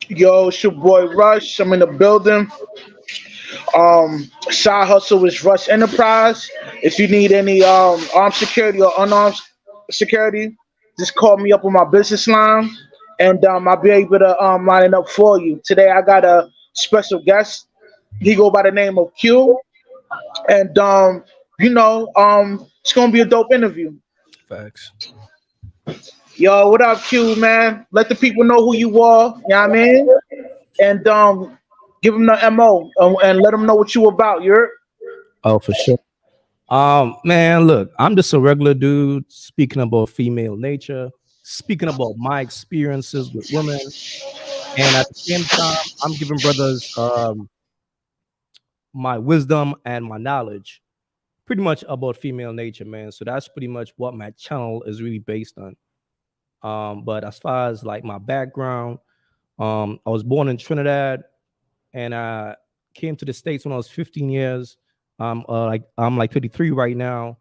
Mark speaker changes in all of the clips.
Speaker 1: Yo, it's your boy Rush. I'm in the building. Side hustle is Rush Enterprise. If you need any armed security or unarmed security, just call me up on my business line, and I'll be able to line it up for you. Today I got a special guest. He go by the name of Q, and it's gonna be a dope interview.
Speaker 2: Facts.
Speaker 1: Yo, what up, Q, man? Let the people know who you are. You know what I mean? And give them the mo and let them know what you about. You're
Speaker 2: Oh, for sure. Man, look, I'm just a regular dude speaking about female nature, speaking about my experiences with women, and at the same time, I'm giving brothers my wisdom and my knowledge, pretty much about female nature, man. So that's pretty much what my channel is really based on. But as far as like my background, I was born in Trinidad, and I came to the States when I was 15 years. I'm like 33 right now,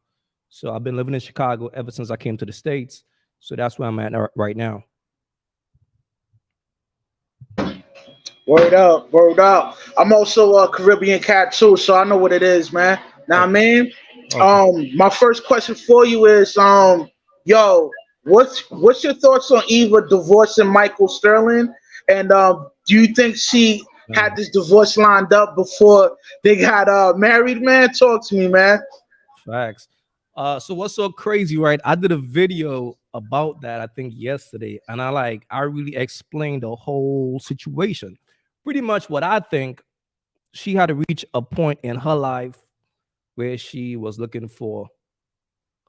Speaker 2: so I've been living in Chicago ever since I came to the States. So that's where I'm at right now.
Speaker 1: word up, word up. I'm also a Caribbean cat too, so I know what it is, man. Now I
Speaker 2: Okay.
Speaker 1: mean,
Speaker 2: Okay.
Speaker 1: my first question for you is, yo, what's your thoughts on Eva divorcing Michael Sterling, and do you think she had
Speaker 2: Mm,
Speaker 1: this divorce lined up before they got married, man? Talk to me, man.
Speaker 2: facts. So what's so crazy, right? I did a video about that I think yesterday, and I really explained the whole situation. Pretty much what I think she had to reach a point in her life where she was looking for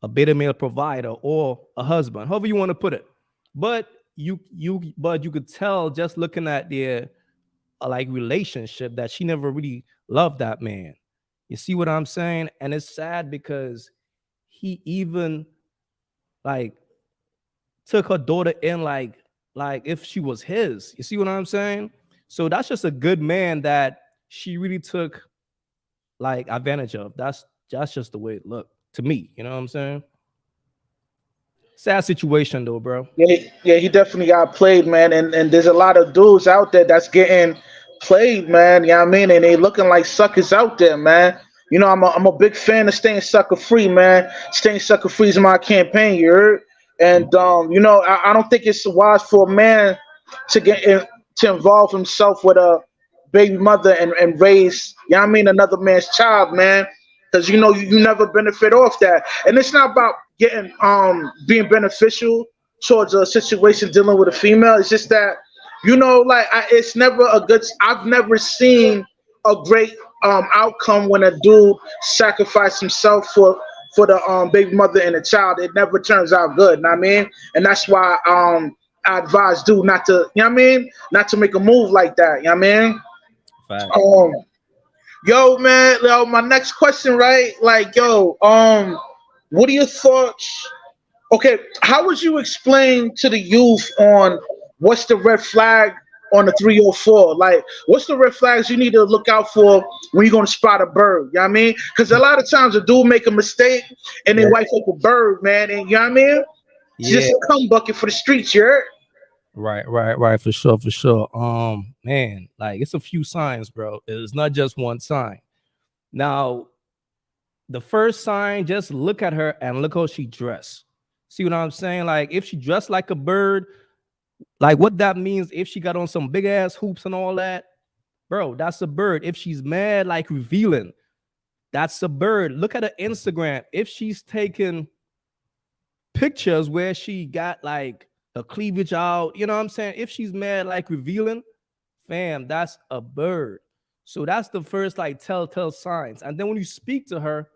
Speaker 2: a beta male provider or a husband, however you want to put it. But you could tell just looking at their like relationship that she never really loved that man. You see what I'm saying? And it's sad because he even like took her daughter in like if she was his. You see what I'm saying? So that's just a good man that she really took like advantage of. That's just the way it looked to me. You know what I'm saying? Sad situation though, bro.
Speaker 1: Yeah, he definitely got played, man. And there's a lot of dudes out there that's getting played, man. You know what I mean? And they looking like suckers out there, man. I'm a big fan of staying sucker free, man. Staying sucker free is my campaign, you heard? And I don't think it's wise for a man to to involve himself with a baby mother and raise, you know what I mean, another man's child, man. Because you never benefit off that. And it's not about getting being beneficial towards a situation dealing with a female. It's just that it's never a good. I've never seen a great outcome when a dude sacrificed himself for the baby mother and the child. It never turns out good. Know what I mean? And that's why I advise dude not to. You know what I mean? Not to make a move like that. You know what I mean?
Speaker 2: Facts.
Speaker 1: Um, Yo, man. Yo, my next question, right? Like, yo, what are your thoughts? Okay, how would you explain to the youth on what's the red flag on the 304? Like, what's the red flags you need to look out for when you're gonna spot a bird? You know what I mean? Because a lot of times a dude make a mistake and they
Speaker 2: Yeah.
Speaker 1: wife up a bird, man, and you know what I mean? It's just
Speaker 2: Yeah.
Speaker 1: a cum bucket for the streets, you heard?
Speaker 2: Right, for sure, for sure. Man, like it's a few signs, bro. It's not just one sign. Now, the first sign, just look at her and look how she dressed. See what I'm saying? Like if she dressed like a bird, like what that means, if she got on some big ass hoops and all that, bro, that's a bird. If she's mad, like revealing, that's a bird. Look at her Instagram. If she's taking pictures where she got like her cleavage out, you know what I'm saying? If she's mad, like revealing, fam, that's a bird. So that's the first like telltale signs. And then when you speak to her,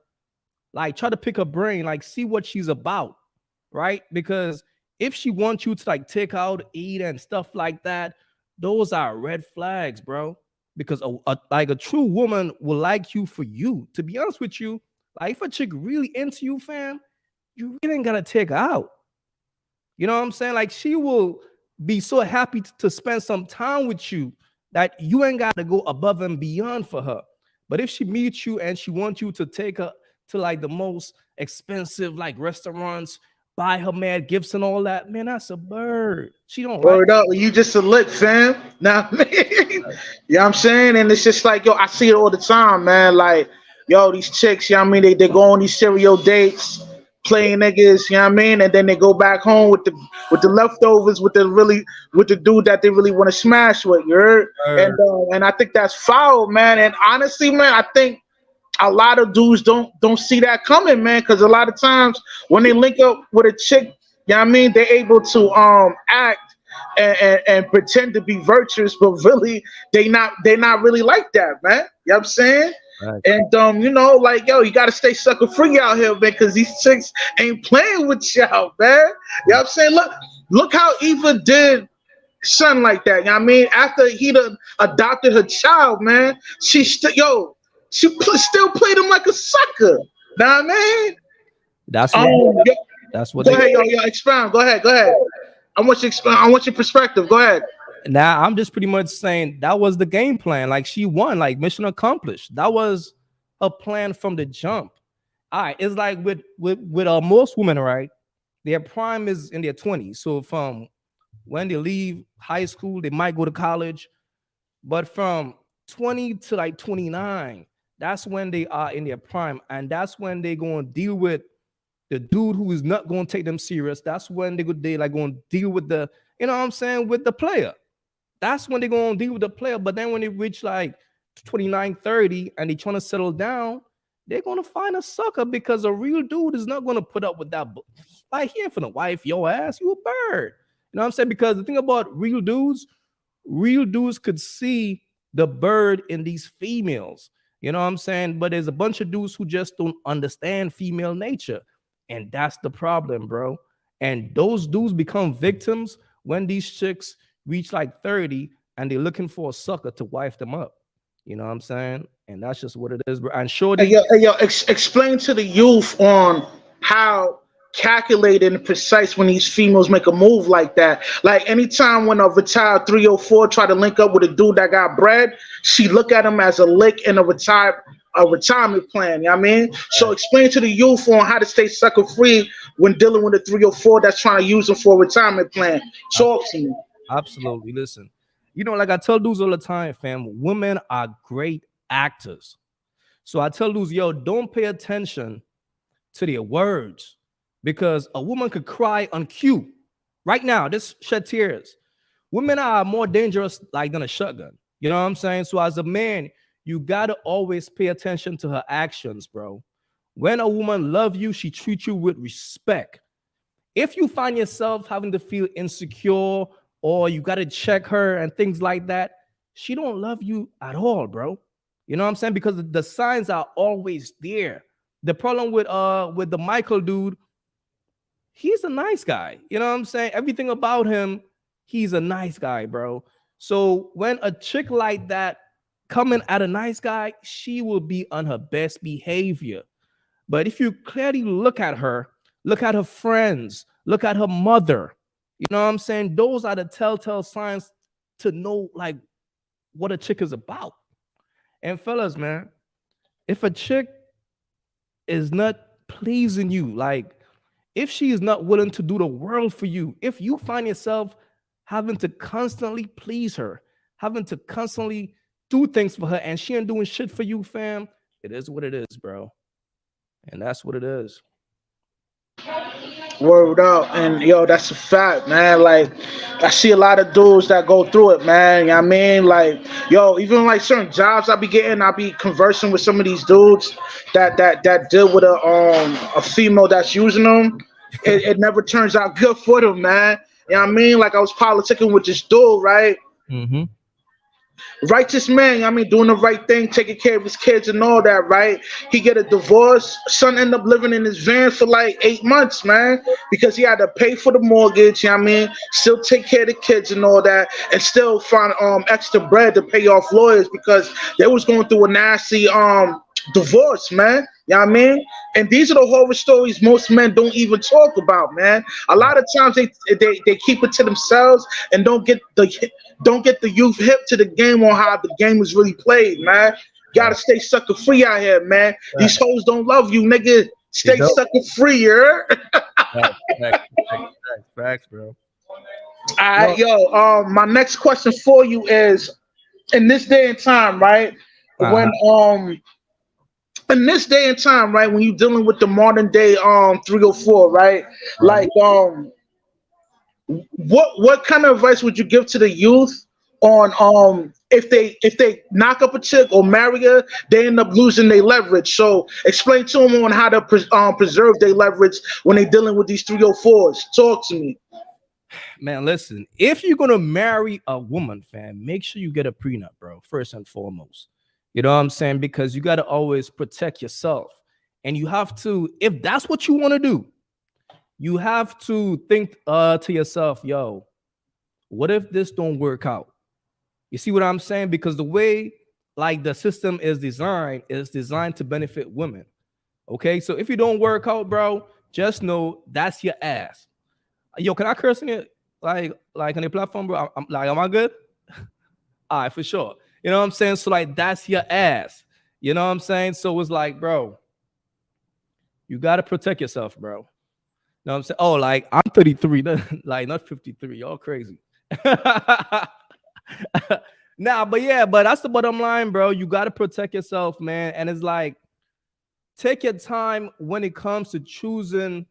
Speaker 2: like try to pick her brain, like see what she's about, right? Because if she wants you to like take out, eat, and stuff like that, those are red flags, bro. Because like a true woman will like you for you. To be honest with you, like if a chick really into you, fam, you really ain't gotta take her out. You know what I'm saying? Like she will be so happy to spend some time with you that you ain't got to go above and beyond for her. But if she meets you and she wants you to take her to like the most expensive like restaurants buy her man gifts and all that. Man, that's a bird. She don't like
Speaker 1: Word up, you just a lick, fam. Now, I mean, you know what I'm saying? And it's just like, yo, I see it all the time, man. Like, yo, these chicks, you know what I mean? They go on these serial dates, playing niggas, you know what I mean? And then they go back home with the leftovers, with the dude that they really want to smash with, you heard?
Speaker 2: her.
Speaker 1: And I think that's foul, man. And honestly, man, I think a lot of dudes don't see that coming, man, because a lot of times when they link up with a chick, you know what I mean, they're able to act and pretend to be virtuous, but really they're not really like that, man. You know what I'm saying?
Speaker 2: Right.
Speaker 1: And you know, like, yo, you gotta stay sucker free out here, man, because these chicks ain't playing with y'all, man. You know what I'm saying? Look how Eva did son like that. You know what I mean? After he done adopted her child, man, she still still played him like a sucker. Know what I mean?
Speaker 2: That's what.
Speaker 1: Yo,
Speaker 2: That's what.
Speaker 1: go ahead, yo, expound. Go aheund. I want you expound. I want your perspective. Go ahead.
Speaker 2: Now I'm just pretty much saying that was the game plan. Like she won, like mission accomplished. That was a plan from the jump. All right, it's like with most women, right? Their prime is in their 20s. So from when they leave high school, they might go to college, but from 20 to like 29, that's when they are in their prime, and that's when they're going to deal with the dude who is not going to take them serious. That's when they like going to deal with the, you know what I'm saying, with the player. That's when they're going to deal with the player. But then when they reach like 29, 30 and they trying to settle down, they're going to find a sucker, because a real dude is not going to put up with that. Like, he ain't finna wife your ass. You a bird. You know what I'm saying? Because the thing about real dudes could see the bird in these females. You know what I'm saying? But there's a bunch of dudes who just don't understand female nature. And that's the problem, bro. And those dudes become victims when these chicks reach like 30 and they're looking for a sucker to wife them up. You know what I'm saying? And that's just what it is, bro. And shorty,
Speaker 1: Yo, explain to the youth on how calculated and precise when these females make a move like that. Like, anytime when a retired 304 try to link up with a dude that got bread, she look at him as a lick in a retirement plan. You know what I mean? So explain to the youth on how to stay sucker free when dealing with a 304 that's trying to use them for a retirement plan. Talk to me.
Speaker 2: absolutely. Listen, you know, like I tell dudes all the time, fam, women are great actors. So I tell dudes, yo, don't pay attention to their words, because a woman could cry on cue right now. This shed tears. Women are more dangerous like than a shotgun. You know what I'm saying? So as a man, you gotta always pay attention to her actions, bro. When a woman loves you, she treats you with respect. If you find yourself having to feel insecure, or you gotta check her and things like that, she don't love you at all, bro. You know what I'm saying? Because the signs are always there. The problem with the Michael dude, he's a nice guy. You know what I'm saying? Everything about him, he's a nice guy, bro. So when a chick like that coming at a nice guy, she will be on her best behavior. But if you clearly look at her friends, look at her mother, you know what I'm saying? Those are the telltale signs to know like what a chick is about. And fellas, man, if a chick is not pleasing you, like if she is not willing to do the world for you, if you find yourself having to constantly please her, having to constantly do things for her, and she ain't doing shit for you, fam, it is what it is, bro. And that's what it is.
Speaker 1: Word up. And yo, that's a fact, man. Like, I see a lot of dudes that go through it, man. You know what I mean? Like, yo, even like certain jobs I be getting, I be conversing with some of these dudes that deal with a female that's using them. It never turns out good for them, man. You know what I mean? Like, I was politicking with this dude, right?
Speaker 2: Mm-hmm.
Speaker 1: Righteous man, I mean, doing the right thing, taking care of his kids and all that, right? He get a divorce. Son end up living in his van for like 8 months, man, because he had to pay for the mortgage, you know what I mean? Still take care of the kids and all that, and still find extra bread to pay off lawyers because they was going through a nasty divorce, man. You know what I mean? And these are the horror stories most men don't even talk about, man. A lot of times they keep it to themselves and don't get the youth hip to the game on how the game is really played, man. Gotta stay sucker free out here, man. These hoes don't love you, nigga. Stay sucker free, yeah?
Speaker 2: Facts, bro.
Speaker 1: All right,
Speaker 2: No,
Speaker 1: yo. My next question for you is: in this day and time, right? When
Speaker 2: uh-huh.
Speaker 1: in this day and time, right, when you're dealing with the modern day 304, right?
Speaker 2: Right.
Speaker 1: Like what kind of advice would you give to the youth on if they knock up a chick or marry her, they end up losing their leverage. So explain to them on how to preserve their leverage when they're dealing with these 304s. Talk to me.
Speaker 2: Man, listen, if you're gonna marry a woman, fam, make sure you get a prenup, bro. First and foremost. You know what I'm saying? Because you gotta always protect yourself. And you have to, if that's what you want to do, you have to think to yourself, yo, what if this don't work out? You see what I'm saying? Because the way like the system is designed to benefit women. Okay, so if you don't work out, bro, just know that's your ass. Yo, can I curse in it like on the platform, bro? I'm like, am I good? All right, for sure. You know what I'm saying? So like that's your ass. You know what I'm saying? So it's like, bro, you gotta protect yourself, bro. You know what I'm saying? Oh, like I'm 33, like not 53. Y'all crazy. Nah, but yeah, but that's the bottom line, bro. You gotta protect yourself, man. And it's like take your time when it comes to choosing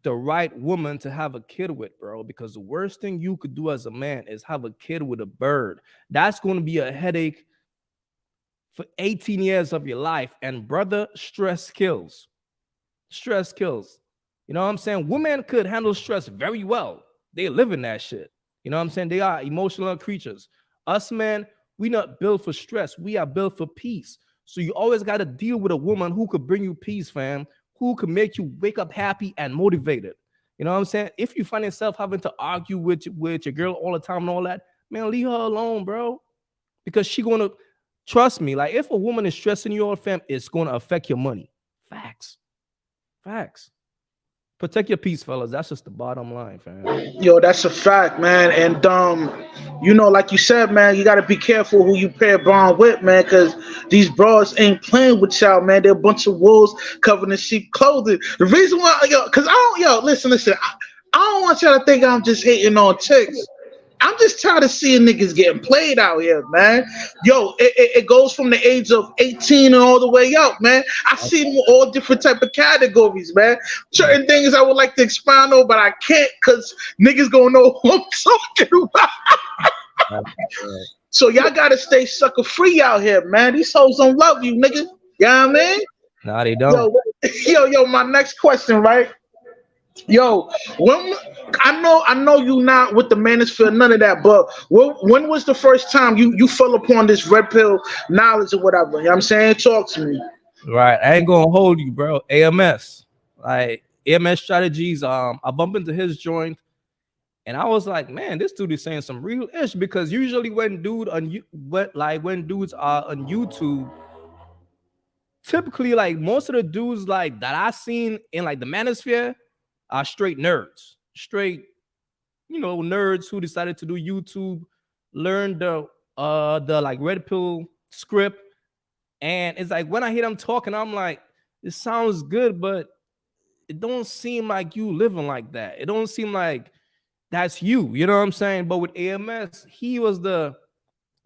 Speaker 2: the right woman to have a kid with, bro. Because the worst thing you could do as a man is have a kid with a bird. That's going to be a headache for 18 years of your life. And brother, stress kills. Stress kills. You know what I'm saying? Women could handle stress very well. They live in that shit. You know what I'm saying? They are emotional creatures. Us men, we not built for stress. We are built for peace. So you always got to deal with a woman who could bring you peace, fam, who could make you wake up happy and motivated. You know what I'm saying? If you find yourself having to argue with your girl all the time and all that, man, leave her alone, bro. Because she gonna trust me. Like if a woman is stressing you out, fam, it's gonna affect your money. Facts. Facts. Protect your peace, fellas. That's just the bottom line, fam.
Speaker 1: Yo, that's a fact, man. And like you said, man, you gotta be careful who you pair bond with, man, because these bros ain't playing with y'all, man. They're a bunch of wolves covered in sheep clothing. The reason why, yo, because I don't, yo, listen, I don't want y'all to think I'm just hating on chicks. I'm just tired of seeing niggas getting played out here, man. Yo, it goes from the age of 18 and all the way up, man. I see them all different type of categories, man. Certain things I would like to expound on, but I can't because niggas gonna know who I'm talking about. So y'all gotta stay sucker free out here, man. These hoes don't love you, nigga. You know what I mean?
Speaker 2: Nah, they don't.
Speaker 1: Yo, yo, my next question, right? Yo, when I know you not with the manosphere, none of that, but when was the first time you fell upon this red pill knowledge or whatever? You know what I'm saying? Talk to me.
Speaker 2: Right. I ain't gonna hold you, bro. AMS. Like AMS strategies. I bumped into his joint and I was like, man, this dude is saying some real ish because usually when when dudes are on YouTube, typically like most of the dudes like that I seen in like the manosphere are straight nerds. Straight, nerds who decided to do YouTube, learn the like red pill script. And it's like when I hear them talking, I'm like, it sounds good, but it don't seem like you living like that. It don't seem like that's you. You know what I'm saying? But with AMS, he was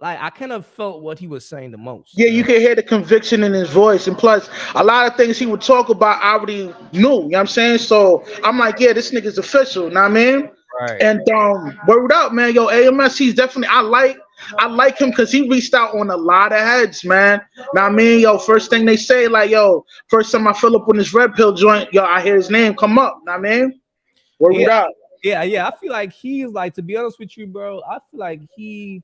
Speaker 2: I kind of felt what he was saying the most.
Speaker 1: Yeah, you can hear the conviction in his voice, and plus a lot of things he would talk about I already knew. You know what I'm saying? So I'm like, yeah, this nigga's official. Know what I mean?
Speaker 2: Right.
Speaker 1: And word up, man. Yo, AMS, he's definitely I like him because he reached out on a lot of heads, man. Know what I mean? Yo, first thing they say, like, yo, first time I fill up on this red pill joint, yo, I hear his name come up. Know what I mean? Word
Speaker 2: Yeah,
Speaker 1: up.
Speaker 2: yeah. I feel like he's like, to be honest with you, bro, I feel like he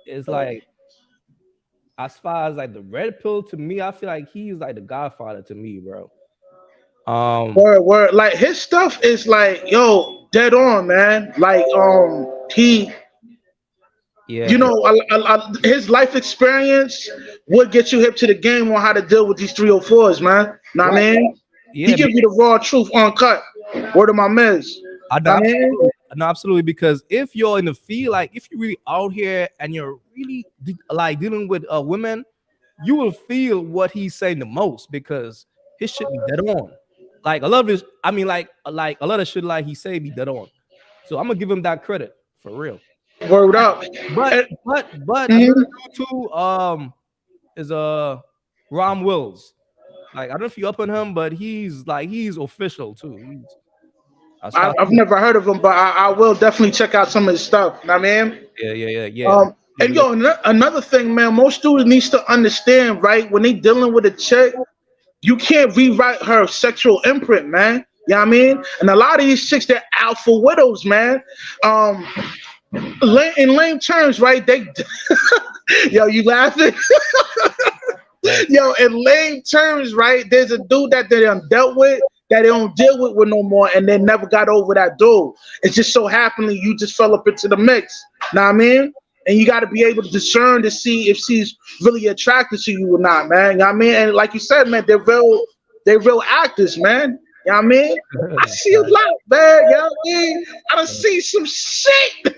Speaker 2: is like, as far as like the red pill to me, I feel like he's like the godfather to me, bro.
Speaker 1: Word. Like his stuff is like, yo, dead on, man. Like, he,
Speaker 2: Yeah,
Speaker 1: you know, his life experience would get you hip to the game on how to deal with these 304s, man. Know what I
Speaker 2: right.
Speaker 1: mean? He
Speaker 2: Yeah,
Speaker 1: gives you the raw truth uncut. Word of my miz.
Speaker 2: I
Speaker 1: Know
Speaker 2: know,
Speaker 1: what I mean?
Speaker 2: absolutely. No, absolutely. Because if you're in the field, like if you're really out here and you're really like dealing with women, you will feel what he's saying the most because his shit be dead on. Like a lot of his, I mean, like a lot of shit like he say be dead on. So I'm gonna give him that credit for real.
Speaker 1: Word up.
Speaker 2: But
Speaker 1: And-
Speaker 2: another
Speaker 1: Mhm.
Speaker 2: dude too is Rom Wills. Like I don't know if you up on him, but he's official too. He's I start
Speaker 1: I've never heard of him, but I will definitely check out some of his stuff. You know what I mean?
Speaker 2: yeah.
Speaker 1: And yo, another thing, man, most students needs to understand, right? When they dealing with a chick, you can't rewrite her sexual imprint, man. You know what I mean? And a lot of these chicks, they're alpha widows, man. Um, in lame terms, right? They, yo, you laughing? Yo, in lame terms, right? There's a dude that they done dealt with that they don't deal with no more, and they never got over that dude. It's just so happening you just fell up into the mix. Know what I mean? And you got to be able to discern to see if she's really attracted to you or not, man. You know what I mean? And like you said, man, they're real actors, man. You know what I mean? I see a lot, man. You know what I mean? I done see some shit.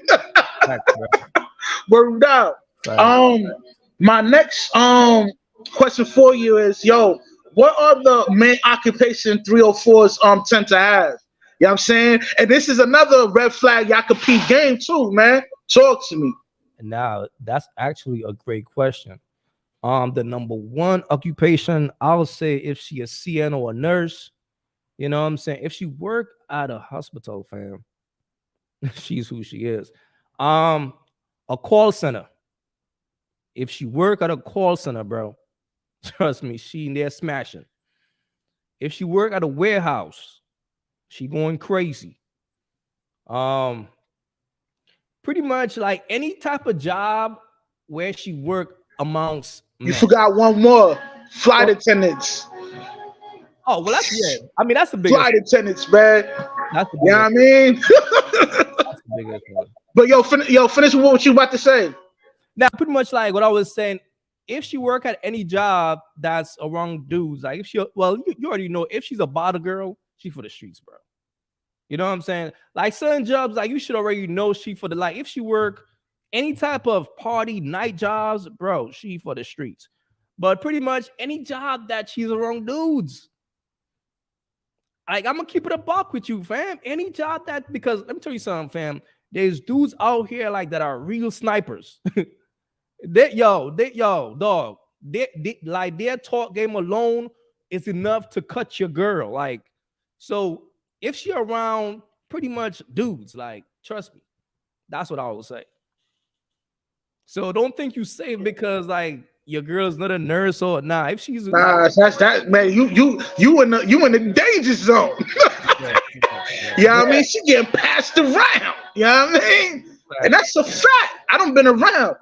Speaker 1: Word up. My next question for you is, yo, what are the main occupation 304s tend to have? You know what I'm saying? And this is another red flag y'all could peep game too, man. Talk to me.
Speaker 2: Now that's actually a great question. The number one occupation, I would say, if she a CN or a nurse, you know what I'm saying? If she work at a hospital, fam, she's who she is. A call center. If she work at a call center, bro, trust me, she in there smashing. If she work at a warehouse, she going crazy. Pretty much like any type of job where she work amongst
Speaker 1: You
Speaker 2: men.
Speaker 1: forgot one more. Flight attendants.
Speaker 2: Oh, well, that's yeah. I mean, that's the biggest.
Speaker 1: Flight attendants, man.
Speaker 2: That's the
Speaker 1: You know what
Speaker 2: biggest.
Speaker 1: I mean?
Speaker 2: That's the biggest one.
Speaker 1: But finish with what you about to say.
Speaker 2: Now, pretty much like what I was saying, if she work at any job that's around dudes, like if she, well, you already know, if she's a bottle girl, she for the streets, bro. You know what I'm saying? Like certain jobs, like you should already know she for the, like if she work any type of party night jobs, bro, she for the streets. But pretty much any job that she's around dudes, like I'm gonna keep it a buck with you, fam. Any job that, because let me tell you something, fam. There's dudes out here like that are real snipers. Dog. Like their talk game alone is enough to cut your girl. Like, so if she around pretty much dudes, like, trust me, that's what I would say. So don't think you safe because like your girl's not a nurse or nah. If she's
Speaker 1: Nah, that's that, man. You in the danger zone. You know what I mean? She getting passed around. You know what I mean? And that's a fact. I done been around.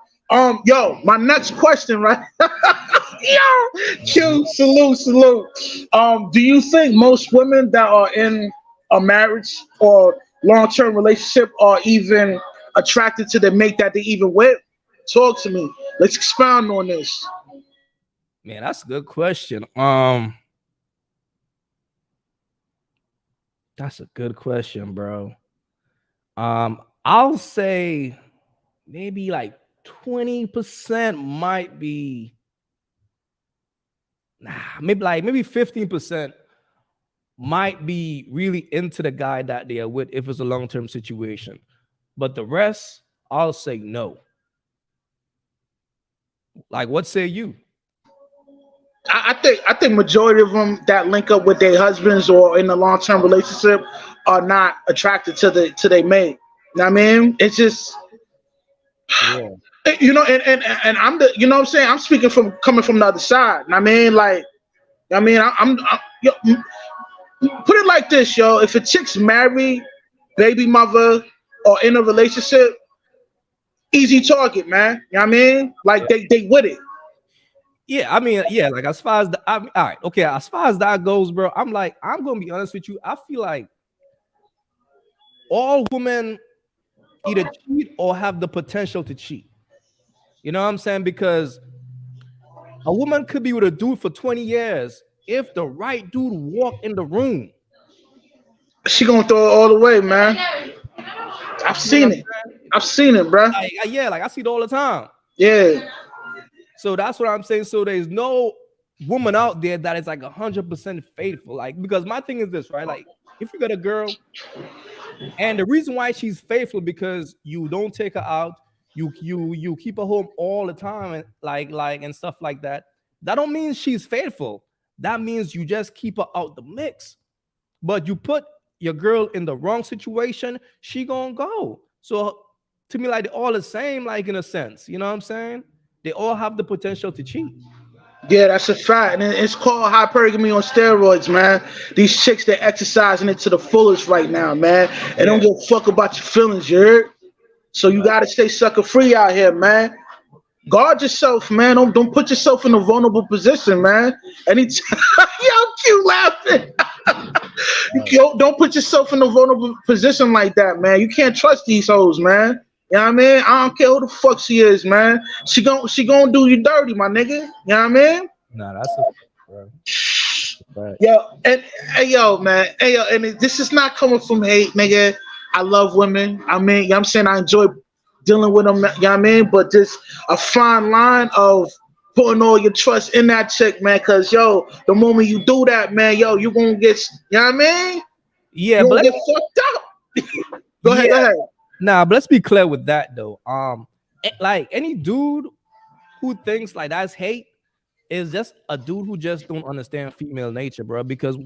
Speaker 1: Yo, my next question, right? Yo, Q, salute. Do you think most women that are in a marriage or long-term relationship are even attracted to the mate that they even with? Talk to me. Let's expound on this.
Speaker 2: Man, that's a good question. That's a good question, bro. I'll say maybe like 20% might be, maybe 15% might be really into the guy that they are with if it's a long-term situation. But the rest, I'll say no. Like, what say you?
Speaker 1: I think majority of them that link up with their husbands or in a long term relationship are not attracted to their mate. You know what I mean? It's just,
Speaker 2: Yeah.
Speaker 1: you know, and I'm the, you know what I'm saying? I'm speaking from coming from the other side. I mean, like, I mean, I'm yo, put it like this, yo. If a chick's married, baby mother, or in a relationship, easy target, man. You know what I mean? Like they with it.
Speaker 2: Yeah, I mean, yeah, like as far as the, all right, okay, as far as that goes, bro, I'm gonna be honest with you. I feel like all women either cheat or have the potential to cheat. You know what I'm saying? Because a woman could be with a dude for 20 years. If the right dude walk in the room,
Speaker 1: She gonna throw it all the way, man. I've seen it. I've seen it, bro.
Speaker 2: yeah, like I see it all the time.
Speaker 1: Yeah.
Speaker 2: So that's what I'm saying. So there's no woman out there that is like 100% faithful. Like, because my thing is this, right? Like, if you got a girl, and the reason why she's faithful because you don't take her out, you keep her home all the time, and like and stuff like that. That don't mean she's faithful. That means you just keep her out the mix. But you put your girl in the wrong situation, she gonna go. So to me, like they're all the same, like in a sense. You know what I'm saying? They all have the potential to cheat.
Speaker 1: Yeah, that's a fact, and it's called hypergamy on steroids, man. These chicks they exercising it to the fullest right now, man. And don't
Speaker 2: Yeah.
Speaker 1: give a fuck about your feelings, you heard? So you gotta stay sucker free out here, man. Guard yourself, man. Don't put yourself in a vulnerable position, man. Anytime, yo, cute laughing. Don't put yourself in a vulnerable position like that, man. You can't trust these hoes, man. You know what I mean? I don't care who the fuck she is, man. She gon' do you dirty, my nigga. You know what I mean?
Speaker 2: Nah, that's a bro. But
Speaker 1: Yo, and hey, yo, man, hey, yo, and this is not coming from hate, nigga. I love women. I mean, you know what I'm saying, I enjoy dealing with them. You know what I mean? But just a fine line of putting all your trust in that chick, man. Cause yo, the moment you do that, man, yo, you gonna get, you know what I mean?
Speaker 2: yeah,
Speaker 1: You
Speaker 2: but
Speaker 1: gonna get fucked up. Go ahead, go
Speaker 2: yeah,
Speaker 1: ahead.
Speaker 2: nah, but let's be clear with that though. Like any dude who thinks like that's hate is just a dude who just don't understand female nature, bro. Because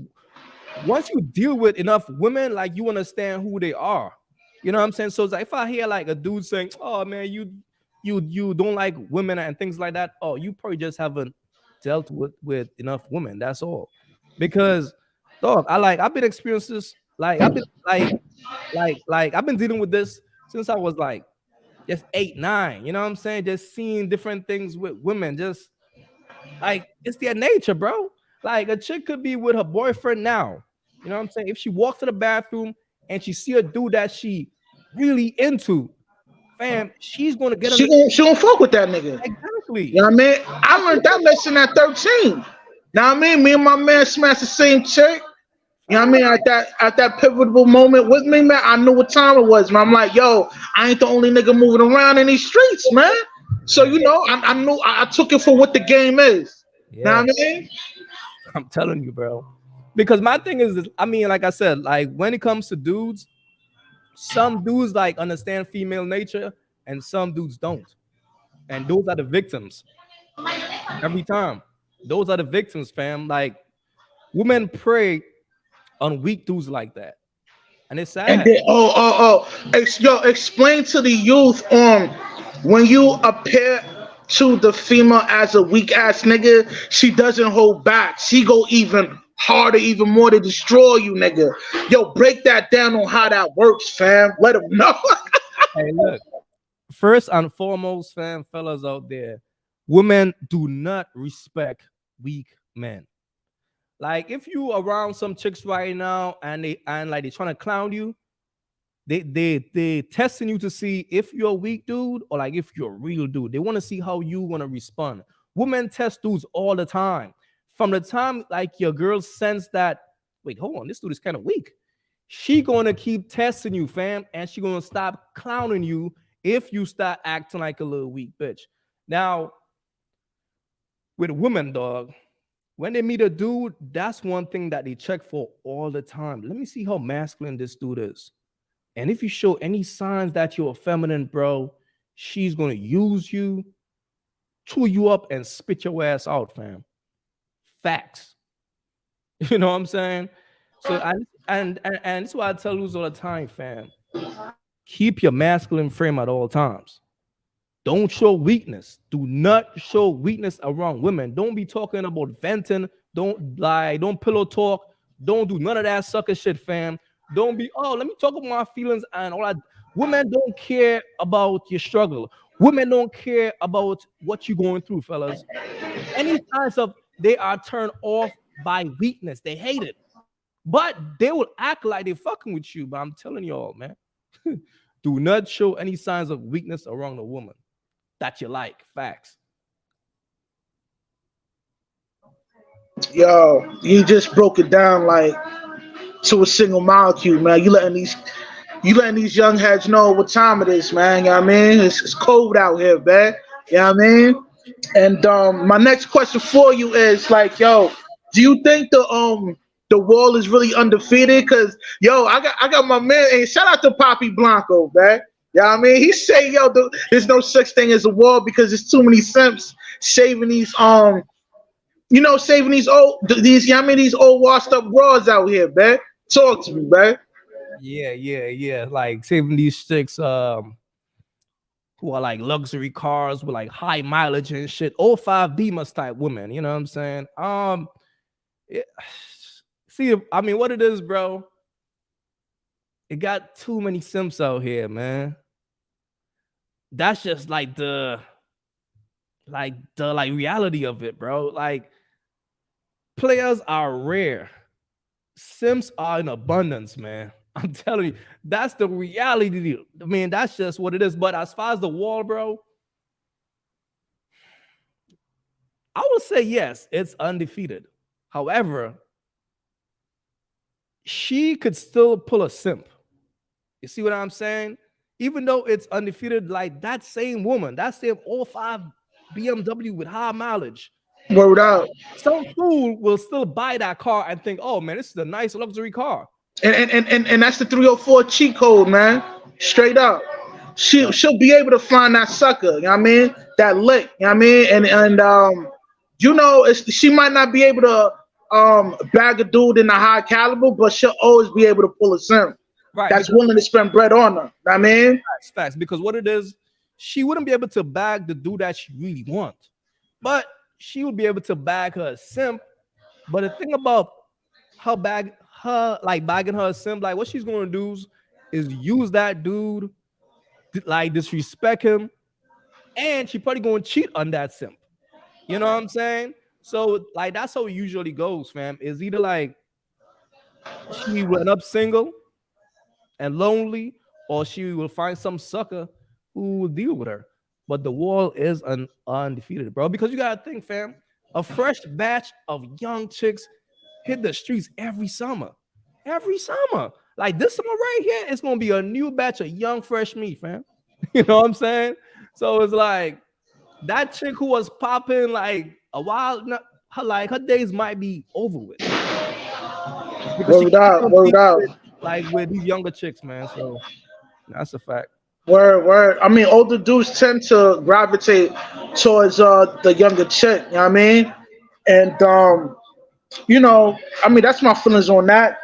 Speaker 2: once you deal with enough women, like you understand who they are. You know what I'm saying? So it's like if I hear like a dude saying, "Oh man, you don't like women and things like that," oh, you probably just haven't dealt with enough women. That's all. Because dog, I've been experiencing this. Like I've been like I've been dealing with this since I was like just 8, 9. You know what I'm saying? Just seeing different things with women. Just like it's their nature, bro. Like a chick could be with her boyfriend now. You know what I'm saying? If she walks to the bathroom and she see a dude that she really into, fam, she's gonna get on
Speaker 1: She
Speaker 2: the
Speaker 1: gon' she gon' fuck with that nigga. You
Speaker 2: exactly.
Speaker 1: know what I mean? I
Speaker 2: That's
Speaker 1: learned that
Speaker 2: what
Speaker 1: lesson at 13. Now I mean, me and my man smashed the same chick. You know what I mean? At that pivotal moment with me, man, I knew what time it was, man. I'm like, yo, I ain't the only nigga moving around in these streets, man. So
Speaker 2: yeah,
Speaker 1: you know, I knew I took it for what the game is. Know
Speaker 2: yeah.
Speaker 1: what I mean?
Speaker 2: I'm telling you, bro. Because my thing is, I mean, like I said, like when it comes to dudes, some dudes like understand female nature and some dudes don't. And those are the victims every time. Those are the victims, fam. Like women prey on weak dudes like that. And it's
Speaker 1: And
Speaker 2: sad.
Speaker 1: then, yo, explain to the youth when you appear to the female as a weak ass nigga, she doesn't hold back. She go even harder, even more to destroy you, nigga. Yo, break that down on how that works, fam. Let them know.
Speaker 2: Hey, look, first and foremost, fam, fellas out there, women do not respect weak men. Like if you around some chicks right now and they trying to clown you, they testing you to see if you're a weak dude or like if you're a real dude. They want to see how you want to respond. Women test dudes all the time. From the time like your girl sense that, wait, hold on, this dude is kind of weak. She gonna keep testing you, fam, and she gonna stop clowning you if you start acting like a little weak bitch. Now, with women, dog, when they meet a dude, that's one thing that they check for all the time. Let me see how masculine this dude is. And if you show any signs that you're feminine, bro, she's gonna use you, chew you up, and spit your ass out, fam. Facts. You know what I'm saying? So and that's why I tell you all the time, fam. Keep your masculine frame at all times. Don't show weakness. Do not show weakness around women. Don't be talking about venting. Don't lie. Don't pillow talk. Don't do none of that sucker shit, fam. Don't be, oh, let me talk about my feelings and all that. Women don't care about your struggle. Women don't care about what you're going through, fellas. Any signs of they are turned off by weakness. They hate it. But they will act like they're fucking with you. But I'm telling y'all, man, do not show any signs of weakness around a woman that you like. Facts.
Speaker 1: Yo, you just broke it down like to a single molecule, man. You letting these young heads know what time it is, man. You know what I mean? It's cold out here, man. You know what I mean? And my next question for you is like, yo, do you think the wall is really undefeated? Cause yo, I got my man, and shout out to Poppy Blanco, man. Yeah, I mean, he say, yo, there's no such thing as a wall because there's too many simps saving these saving these I mean these old washed up bras out here, man. Talk to me, man.
Speaker 2: Yeah. Like saving these chicks, who are like luxury cars with like high mileage and shit. Oh five Beamers type women. You know what I'm saying? It, see, I mean, what it is, bro. It got too many simps out here, man. That's just like reality of it, bro. Like players are rare. Sims are in abundance, man. I'm telling you, that's the reality. I mean, that's just what it is. But as far as the wall, bro, I would say yes, it's undefeated. However, she could still pull a simp. You see what I'm saying? Even though it's undefeated, like that same woman, that same all five BMW with high mileage,
Speaker 1: Word out.
Speaker 2: some fool will still buy that car and think, oh man, this is a nice luxury car.
Speaker 1: And that's the 304 cheat code, man. Straight up. She'll be able to find that sucker, you know what I mean? That lick, you know what I mean? She might not be able to bag a dude in a high caliber, but she'll always be able to pull a sim
Speaker 2: Right.
Speaker 1: that's willing to spend bread on her. You know what I mean?
Speaker 2: Facts. Because what it is, she wouldn't be able to bag the dude that she really wants. But she would be able to bag her a simp. But the thing about bagging her a simp, like what she's gonna do is use that dude, like disrespect him, and she probably gonna cheat on that simp. You know what I'm saying? So like that's how it usually goes, fam. Is either like she went up single and lonely, or she will find some sucker who will deal with her. But the wall is undefeated, bro. Because you gotta think, fam, a fresh batch of young chicks hit the streets every summer. Every summer. Like this summer right here, it's gonna be a new batch of young fresh meat, fam. You know what I'm saying? So it's like that chick who was popping like a while, her days might be over with because she
Speaker 1: Word
Speaker 2: can't
Speaker 1: out, word
Speaker 2: compete
Speaker 1: out.
Speaker 2: with these younger chicks, man. So that's a fact.
Speaker 1: Word. I mean, older dudes tend to gravitate towards the younger chick, you know what I mean? And I mean that's my feelings on that.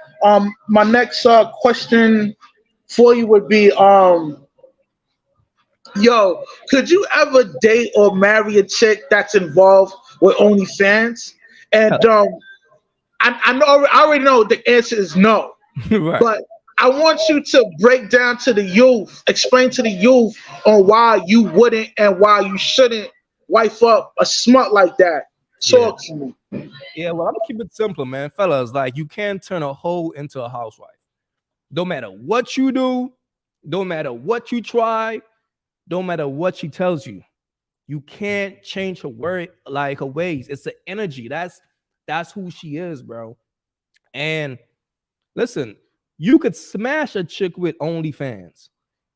Speaker 1: My next question for you would be yo, could you ever date or marry a chick that's involved with OnlyFans? And I already know the answer is no,
Speaker 2: Right.
Speaker 1: but I want you to break down to the youth, explain to the youth on why you wouldn't and why you shouldn't wife up a smut like that.
Speaker 2: Yeah.
Speaker 1: Talk to me.
Speaker 2: Yeah. Well, I'm gonna keep it simple, man. Fellas, like you can't turn a hoe into a housewife. Don't matter what you do, don't matter what you try, don't matter what she tells you. You can't change her word like her ways. It's the energy. That's who she is, bro. And listen, you could smash a chick with OnlyFans,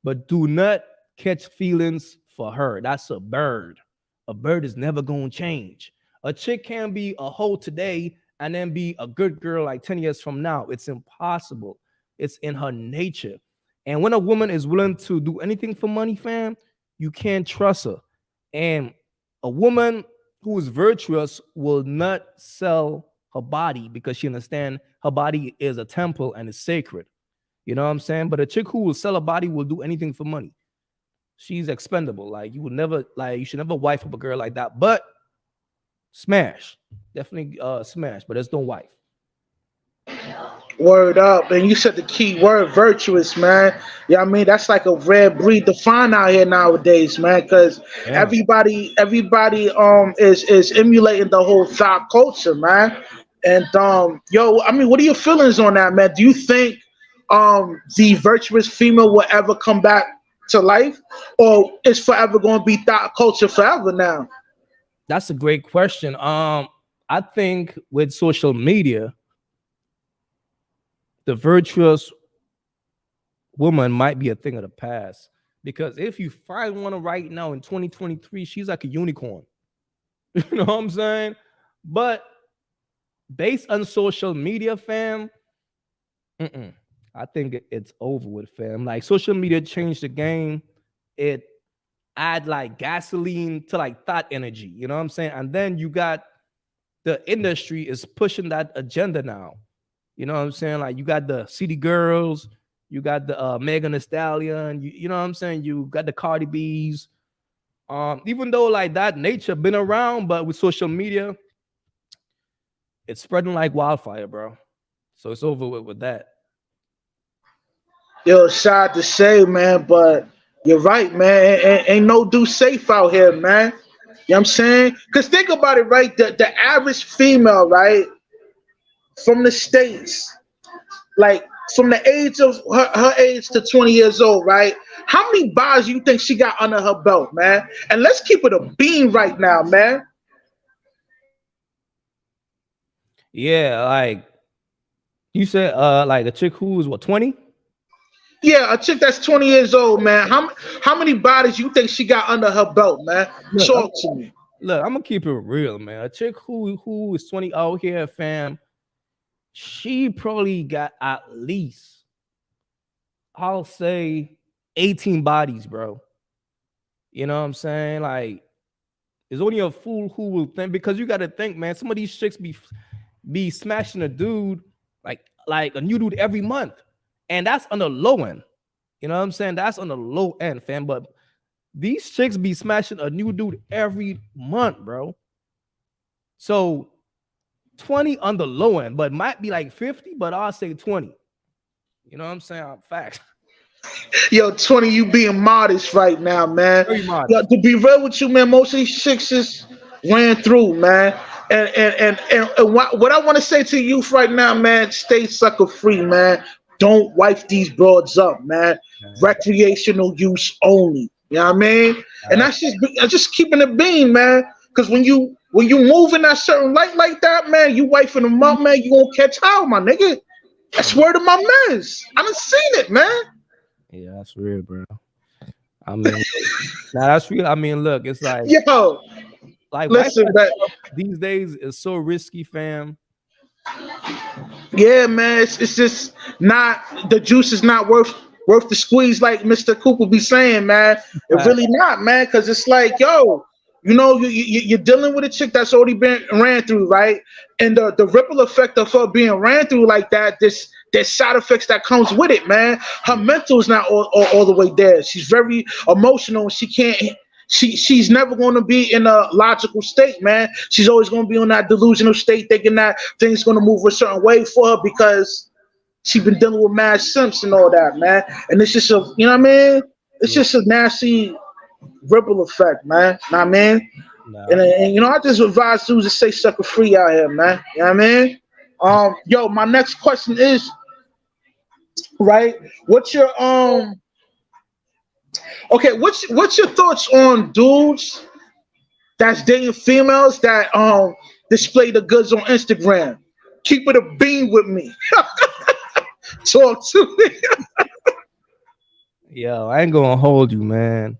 Speaker 2: but do not catch feelings for her. That's a bird. A bird is never going to change. A chick can be a hoe today and then be a good girl like 10 years from now. It's impossible. It's in her nature. And when a woman is willing to do anything for money, fam, you can't trust her. And a woman who is virtuous will not sell her body because she understands her body is a temple and is sacred. You know what I'm saying? But a chick who will sell her body will do anything for money. She's expendable. Like you should never wife up a girl like that. But smash, definitely smash. But there's no wife.
Speaker 1: Word up. And you said the key word, virtuous, man. Yeah, I mean that's like a rare breed to find out here nowadays, man. Because
Speaker 2: Yeah.
Speaker 1: everybody is emulating the whole thought culture, man. And yo, I mean, what are your feelings on that, man? Do you think the virtuous female will ever come back to life, or is forever going to be thought culture forever now?
Speaker 2: That's a great question. I think with social media, the virtuous woman might be a thing of the past. Because if you find one right now in 2023, she's like a unicorn. You know what I'm saying? But based on social media, fam, mm-mm, I think it's over with, fam. Like social media changed the game. It add like gasoline to like thought energy. You know what I'm saying? And then you got the industry is pushing that agenda now. You know what I'm saying? Like you got the City Girls, you got the Megan Thee Stallion, you know what I'm saying? You got the Cardi B's. Even though like that nature been around, but with social media, it's spreading like wildfire, bro. So it's over with that.
Speaker 1: Yo, sad to say, man, but you're right, man. Ain't no dude safe out here, man. You know what I'm saying? Because think about it, right? The average female, right, from the States, like from the age of her age to 20 years old, right? How many bars you think she got under her belt, man? And let's keep it a bean right now, man.
Speaker 2: Yeah, like you said, like a chick who is what 20?
Speaker 1: Yeah, a chick that's 20 years old, man. How many bodies you think she got under her belt, man?
Speaker 2: Look,
Speaker 1: Talk to me.
Speaker 2: look, I'm gonna keep it real, man. A chick who is 20 out here, fam, she probably got at least, I'll say, 18 bodies, bro. You know what I'm saying? Like, there's only a fool who will think, because you gotta think, man, some of these chicks be smashing a dude like a new dude every month. And that's on the low end. You know what I'm saying? That's on the low end, fam. But these chicks be smashing a new dude every month, bro. So 20 on the low end, but might be like 50, but I'll say 20. You know what I'm saying? Facts.
Speaker 1: Yo, 20, you being modest right now, man.
Speaker 2: Very
Speaker 1: Yo,
Speaker 2: modest.
Speaker 1: to be real with you, man, most of these sixes ran through, man. And what I want to say to youth right now, man, stay sucker free, man. Don't wipe these broads up, man.
Speaker 2: Man.
Speaker 1: Recreational use only. You know what I mean?
Speaker 2: All
Speaker 1: And
Speaker 2: right.
Speaker 1: that's just keeping it being, man. Because when you move in that certain light like that, man, you wifing them up, man, you gonna catch hell, my nigga. That's word of my mans. I done seen it, man.
Speaker 2: Yeah, that's real, bro. I mean, now that's real. I mean, look, it's
Speaker 1: Yo,
Speaker 2: like wife
Speaker 1: listen, man.
Speaker 2: these days is so risky, fam.
Speaker 1: Yeah, man, it's just not the juice is not worth the squeeze like Mr. Cooper be saying, man. It
Speaker 2: Fact.
Speaker 1: really not, man, because it's like, yo, you're dealing with a chick that's already been ran through, right? And the ripple effect of her being ran through like that, there's side effects that comes with it, man. Her mental is not all the way there. She's very emotional. She can't. She's never going to be in a logical state, man. She's always going to be in that delusional state, thinking that things going to move a certain way for her because she's been dealing with mad simps and all that, man. And it's just a, you know what I mean? It's
Speaker 2: Yeah,
Speaker 1: just a nasty ripple effect, man. Know what I mean?
Speaker 2: nah.
Speaker 1: And I just advise dudes to stay sucker free out here, man. You know what I mean? Yo, my next question is, right? What's your okay? What's your thoughts on dudes that's dating females that display the goods on Instagram? Keep it a bean with me. Talk to me.
Speaker 2: Yo, I ain't gonna hold you, man.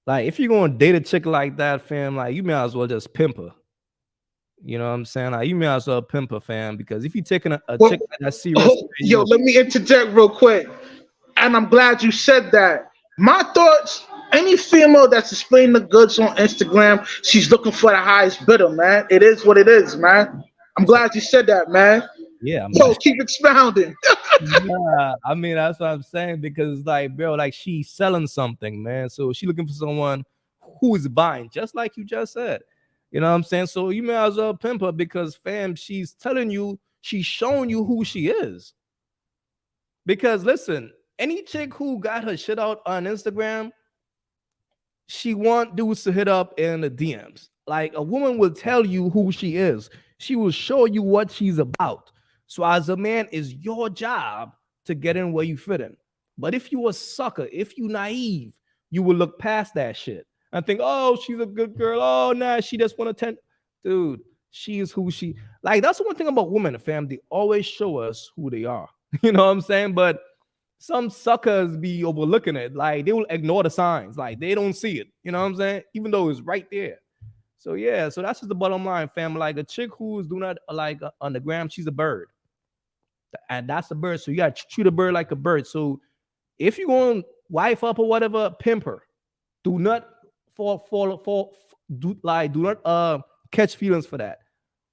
Speaker 2: Like, if you're gonna date a chick like that, fam, like you may as well just pimp her. You know what I'm saying? Like, you may as well pimp her, fam, because if you're taking a
Speaker 1: Well,
Speaker 2: chick like that serious,
Speaker 1: oh,
Speaker 2: man,
Speaker 1: yo,
Speaker 2: you
Speaker 1: let me interject real quick. And I'm glad you said that. My thoughts, any female that's displaying the goods on Instagram, she's looking for the highest bidder, man. It is what it is, man. I'm glad you said that, man.
Speaker 2: yeah, I mean,
Speaker 1: Yo, keep expounding.
Speaker 2: yeah, I mean, that's what I'm saying because, like, bro, like she's selling something, man. So she looking for someone who is buying, just like you just said. You know what I'm saying? So you may as well pimp her because, fam, she's telling you, she's showing you who she is. Because listen, any chick who got her shit out on Instagram, she want dudes to hit up in the DMs. Like a woman will tell you who she is. She will show you what she's about. So as a man, it's your job to get in where you fit in. But if you a sucker, if you naive, you will look past that shit and think, oh, she's a good girl. Oh, nah, she just want to dude. She is who she like. That's the one thing about women, fam. They always show us who they are. You know what I'm saying? But some suckers be overlooking it. Like they will ignore the signs. Like they don't see it. You know what I'm saying? Even though it's right there. So yeah, so that's just the bottom line, fam. Like a chick who is doing that like on the gram, she's a bird, and that's a bird. So you gotta treat a bird like a bird. So if you going wife up or whatever, pimp her. Do not do not catch feelings for that.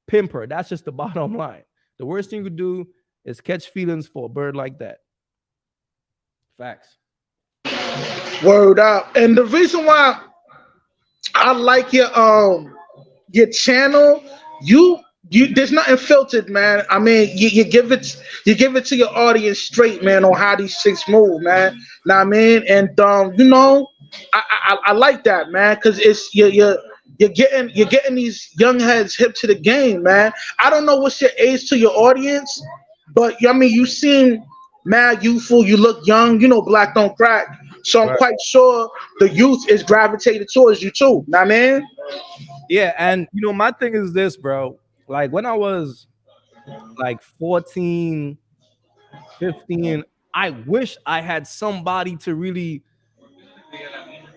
Speaker 2: Pimp her. That's just the bottom line. The worst thing you could do is catch feelings for a bird like that. Facts.
Speaker 1: Word up. And the reason why I like your channel, you there's nothing filtered, man. I mean, you give it to your audience straight, man, on how these chicks move, man. Know what I mean? And I like that, man, because it's you're getting these young heads hip to the game, man. I don't know what's your age to your audience, but I mean, you seem mad youthful. You look young. You know, black don't crack. So I'm
Speaker 2: Right.
Speaker 1: quite sure the youth is gravitated towards you too. Know what I mean?
Speaker 2: Yeah, and my thing is this, bro. Like when I was like 14, 15, I wish I had somebody to really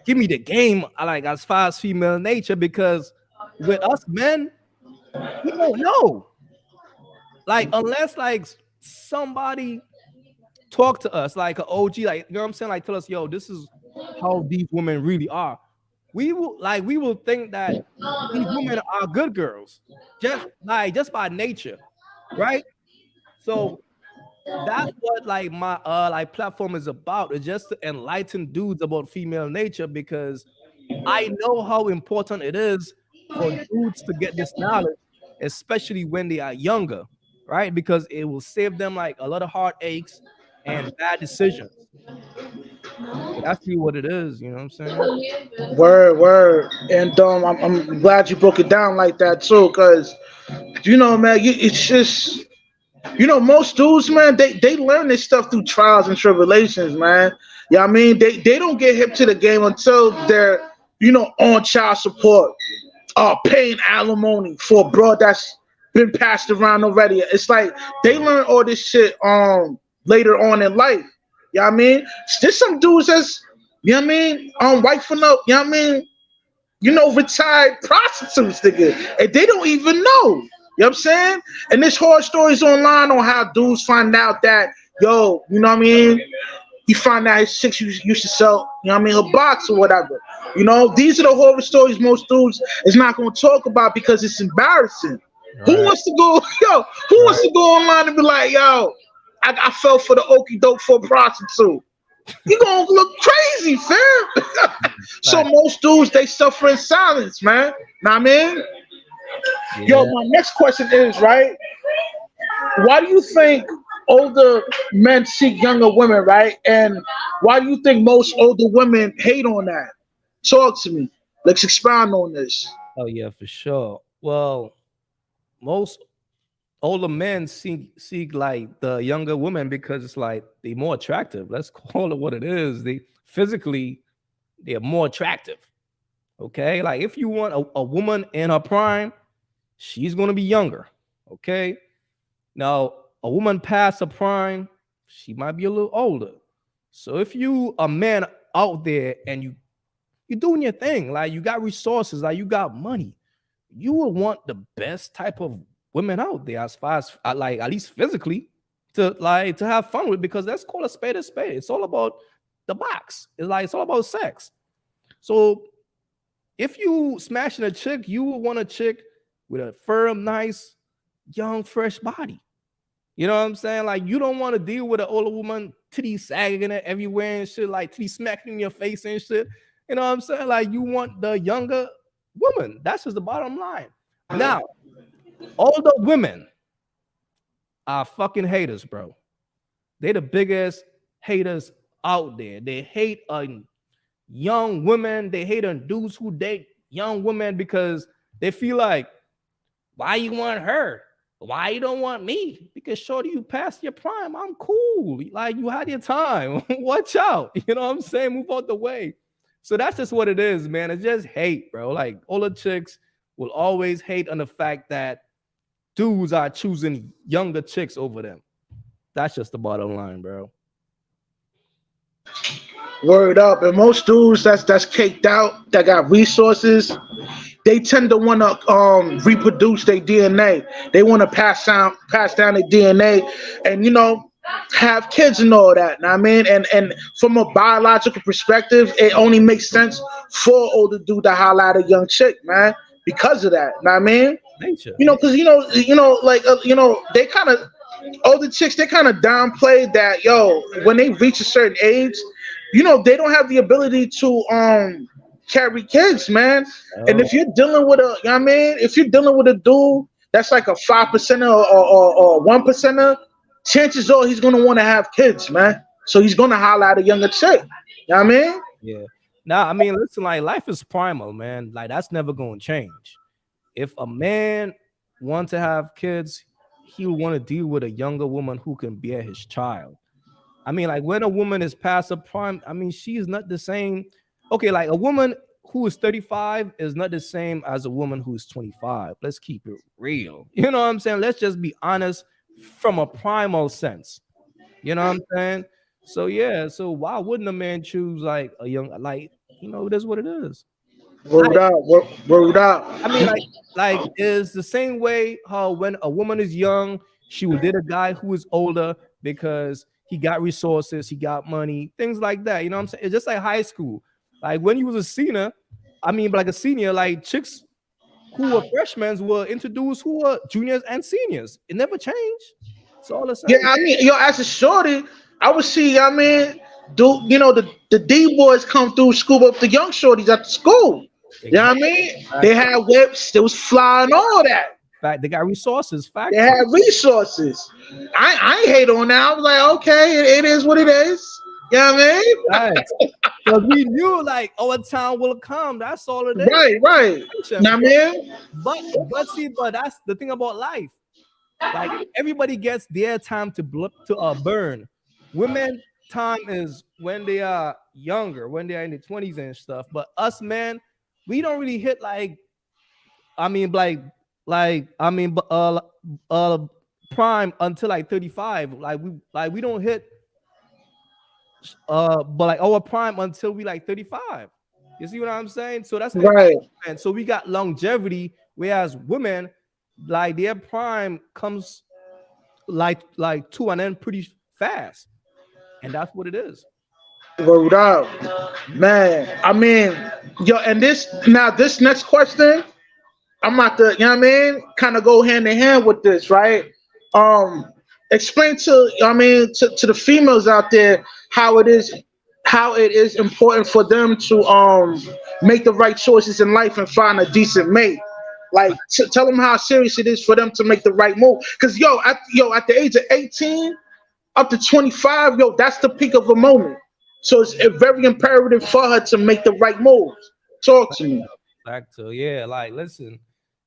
Speaker 2: give me the game, like as far as female nature, because with us men, we don't know. Like unless like somebody talk to us like an OG, like you know what I'm saying, like tell us, yo, this is how these women really are. We will think that these women are good girls, just by nature, right? So that's what like my like platform is about. It's just to enlighten dudes about female nature because I know how important it is for dudes to get this knowledge, especially when they are younger, right? Because it will save them like a lot of heartaches and bad decisions. So that's really what it is, you know what I'm saying?
Speaker 1: Word, word. And I'm glad you broke it down like that too, because man, it's just most dudes, man, they learn this stuff through trials and tribulations, man. Yeah, I mean, they don't get hip to the game until they're on child support, paying alimony for a broad that's been passed around already. It's like they learn all this shit later on in life. Yeah, I mean, there's some dudes that's I mean, wifing up. I mean, retired prostitutes, nigga, and they don't even know. You know what I'm saying? And there's horror stories online on how dudes find out that, yo, you know what I mean? He find out his chicks used to sell, a box or whatever. These are the horror stories most dudes is not going to talk about because it's embarrassing. Who
Speaker 2: Right.
Speaker 1: wants to go, yo, who wants to go online and be like, yo, I fell for the okie doke for a prostitute? You gonna look crazy, fam. So
Speaker 2: Right.
Speaker 1: most dudes they suffer in silence, man. Know what I mean? Yo,
Speaker 2: Yeah.
Speaker 1: my next question is right. Why do you think older men seek younger women, right? And why do you think most older women hate on that? Talk to me. Let's expound on this.
Speaker 2: Oh yeah, for sure. Well, most older men seek like the younger women because it's like they more attractive. Let's call it what it is. They're more attractive. Okay. Like if you want a woman in her prime, she's gonna be younger. Okay. Now, a woman past her prime, she might be a little older. So if you a man out there and you're doing your thing, like you got resources, like you got money, you will want the best type of women out there as far as like at least physically to have fun with, because let's call a spade a spade. It's all about the box. It's all about sex. So if you smashing a chick, you will want a chick with a firm, nice, young, fresh body. You know what I'm saying? Like you don't want to deal with an older woman, titty sagging it everywhere and shit, like titty smacking in your face and shit. You know what I'm saying? Like you want the younger woman. That's just the bottom line. Now, older women are fucking haters, bro. They the biggest haters out there. They hate on young women. They hate on dudes who date young women because they feel like, why you want her? Why you don't want me? Because shorty, you passed your prime. I'm cool. Like you had your time. Watch out. You know what I'm saying? Move out the way. So that's just what it is, man. It's just hate, bro. Like older chicks will always hate on the fact that dudes are choosing younger chicks over them. That's just the bottom line, bro.
Speaker 1: Word up. And most dudes that's caked out, that got resources, they tend to want to reproduce their DNA. They want to pass down their DNA, and have kids and all that. Know what I mean, and from a biological perspective, it only makes sense for older dude to holler at a young chick, man, because of that. Know what I mean,
Speaker 2: Nature.
Speaker 1: because like they kind of older chicks, they kind of downplay that, when they reach a certain age, they don't have the ability to carry kids, man. And
Speaker 2: Oh,
Speaker 1: if you're dealing with if you're dealing with a dude that's like a 5% or 1%er, chances are he's gonna want to have kids, man. So he's gonna holler at a younger chick. You know what I mean?
Speaker 2: yeah. Now, I mean, listen, like life is primal, man. Like that's never going to change. If a man wants to have kids, he'll want to deal with a younger woman who can bear his child. I mean, like when a woman is past her prime, I mean, she's not the same. Okay, like a woman who is 35 is not the same as a woman who's 25. Let's keep it real. You know what I'm saying? Let's just be honest from a primal sense. You know what I'm saying? So yeah, so why wouldn't a man choose like a young like it is what it is.
Speaker 1: Word
Speaker 2: Like
Speaker 1: out, word out.
Speaker 2: I mean, like is the same way how when a woman is young, she will date a guy who is older because he got resources, he got money, things like that. You know what I'm saying? It's just like high school. Like when you was a senior, I mean, like a senior, like chicks who were freshmen were introduced who were juniors and seniors. It never changed. It's all the
Speaker 1: Yeah,
Speaker 2: same.
Speaker 1: I mean, as a shorty, I would see, do the D boys come through, scoop up the young shorties at the school. You know what I
Speaker 2: Exactly.
Speaker 1: mean? They had whips, they was flying, all that.
Speaker 2: Fact, they got resources.
Speaker 1: They
Speaker 2: Fact.
Speaker 1: had resources. I ain't hate on that. I was like, okay, it is what it is. You know what I
Speaker 2: Right. Because we knew like our time will come. That's all it
Speaker 1: mean?
Speaker 2: is.
Speaker 1: Right. You know what I mean?
Speaker 2: But that's the thing about life. Like everybody gets their time to burn. Women time is when they are younger, when they are in the 20s and stuff. But us men, we don't really hit like I mean like I mean uh prime until like 35. Like we don't hit but like our prime until we like 35. You see what I'm saying? So that's the
Speaker 1: Right.
Speaker 2: and so we got longevity, whereas women like their prime comes like to an end pretty fast, and that's what it is.
Speaker 1: Word out. Man. I mean, and this next question, I'm about to, you know what I mean, kind of go hand in hand with this, right? Um, Explain to the females out there how it is important for them to make the right choices in life and find a decent mate. Like tell them how serious it is for them to make the right move. Cause at the age of 18 up to 25, that's the peak of a moment. So it's very imperative for her to make the right moves. Talk to me.
Speaker 2: Back to yeah, like listen.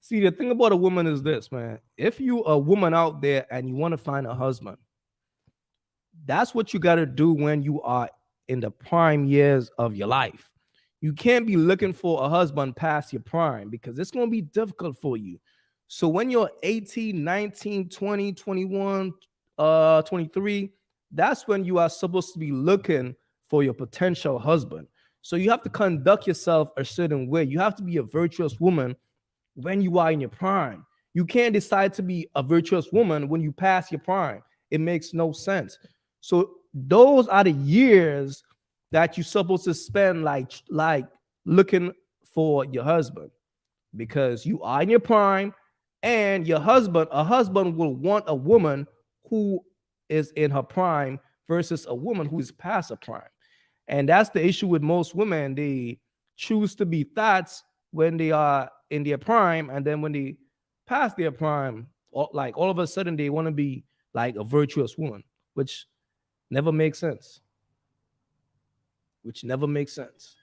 Speaker 2: See, the thing about a woman is this, man. If you a woman out there and you want to find a husband, that's what you got to do when you are in the prime years of your life. You can't be looking for a husband past your prime because it's going to be difficult for you. So when you're 18, 19, 20, 21, 23, that's when you are supposed to be looking for your potential husband. So you have to conduct yourself a certain way. You have to be a virtuous woman when you are in your prime. You can't decide to be a virtuous woman when you pass your prime. It makes no sense. So those are the years that you're supposed to spend like looking for your husband because you are in your prime and a husband will want a woman who is in her prime versus a woman who is past her prime. And that's the issue with most women. They choose to be thoughts when they are in their prime, and then when they pass their prime, all of a sudden they want to be like a virtuous woman, which never makes sense. Which never makes sense.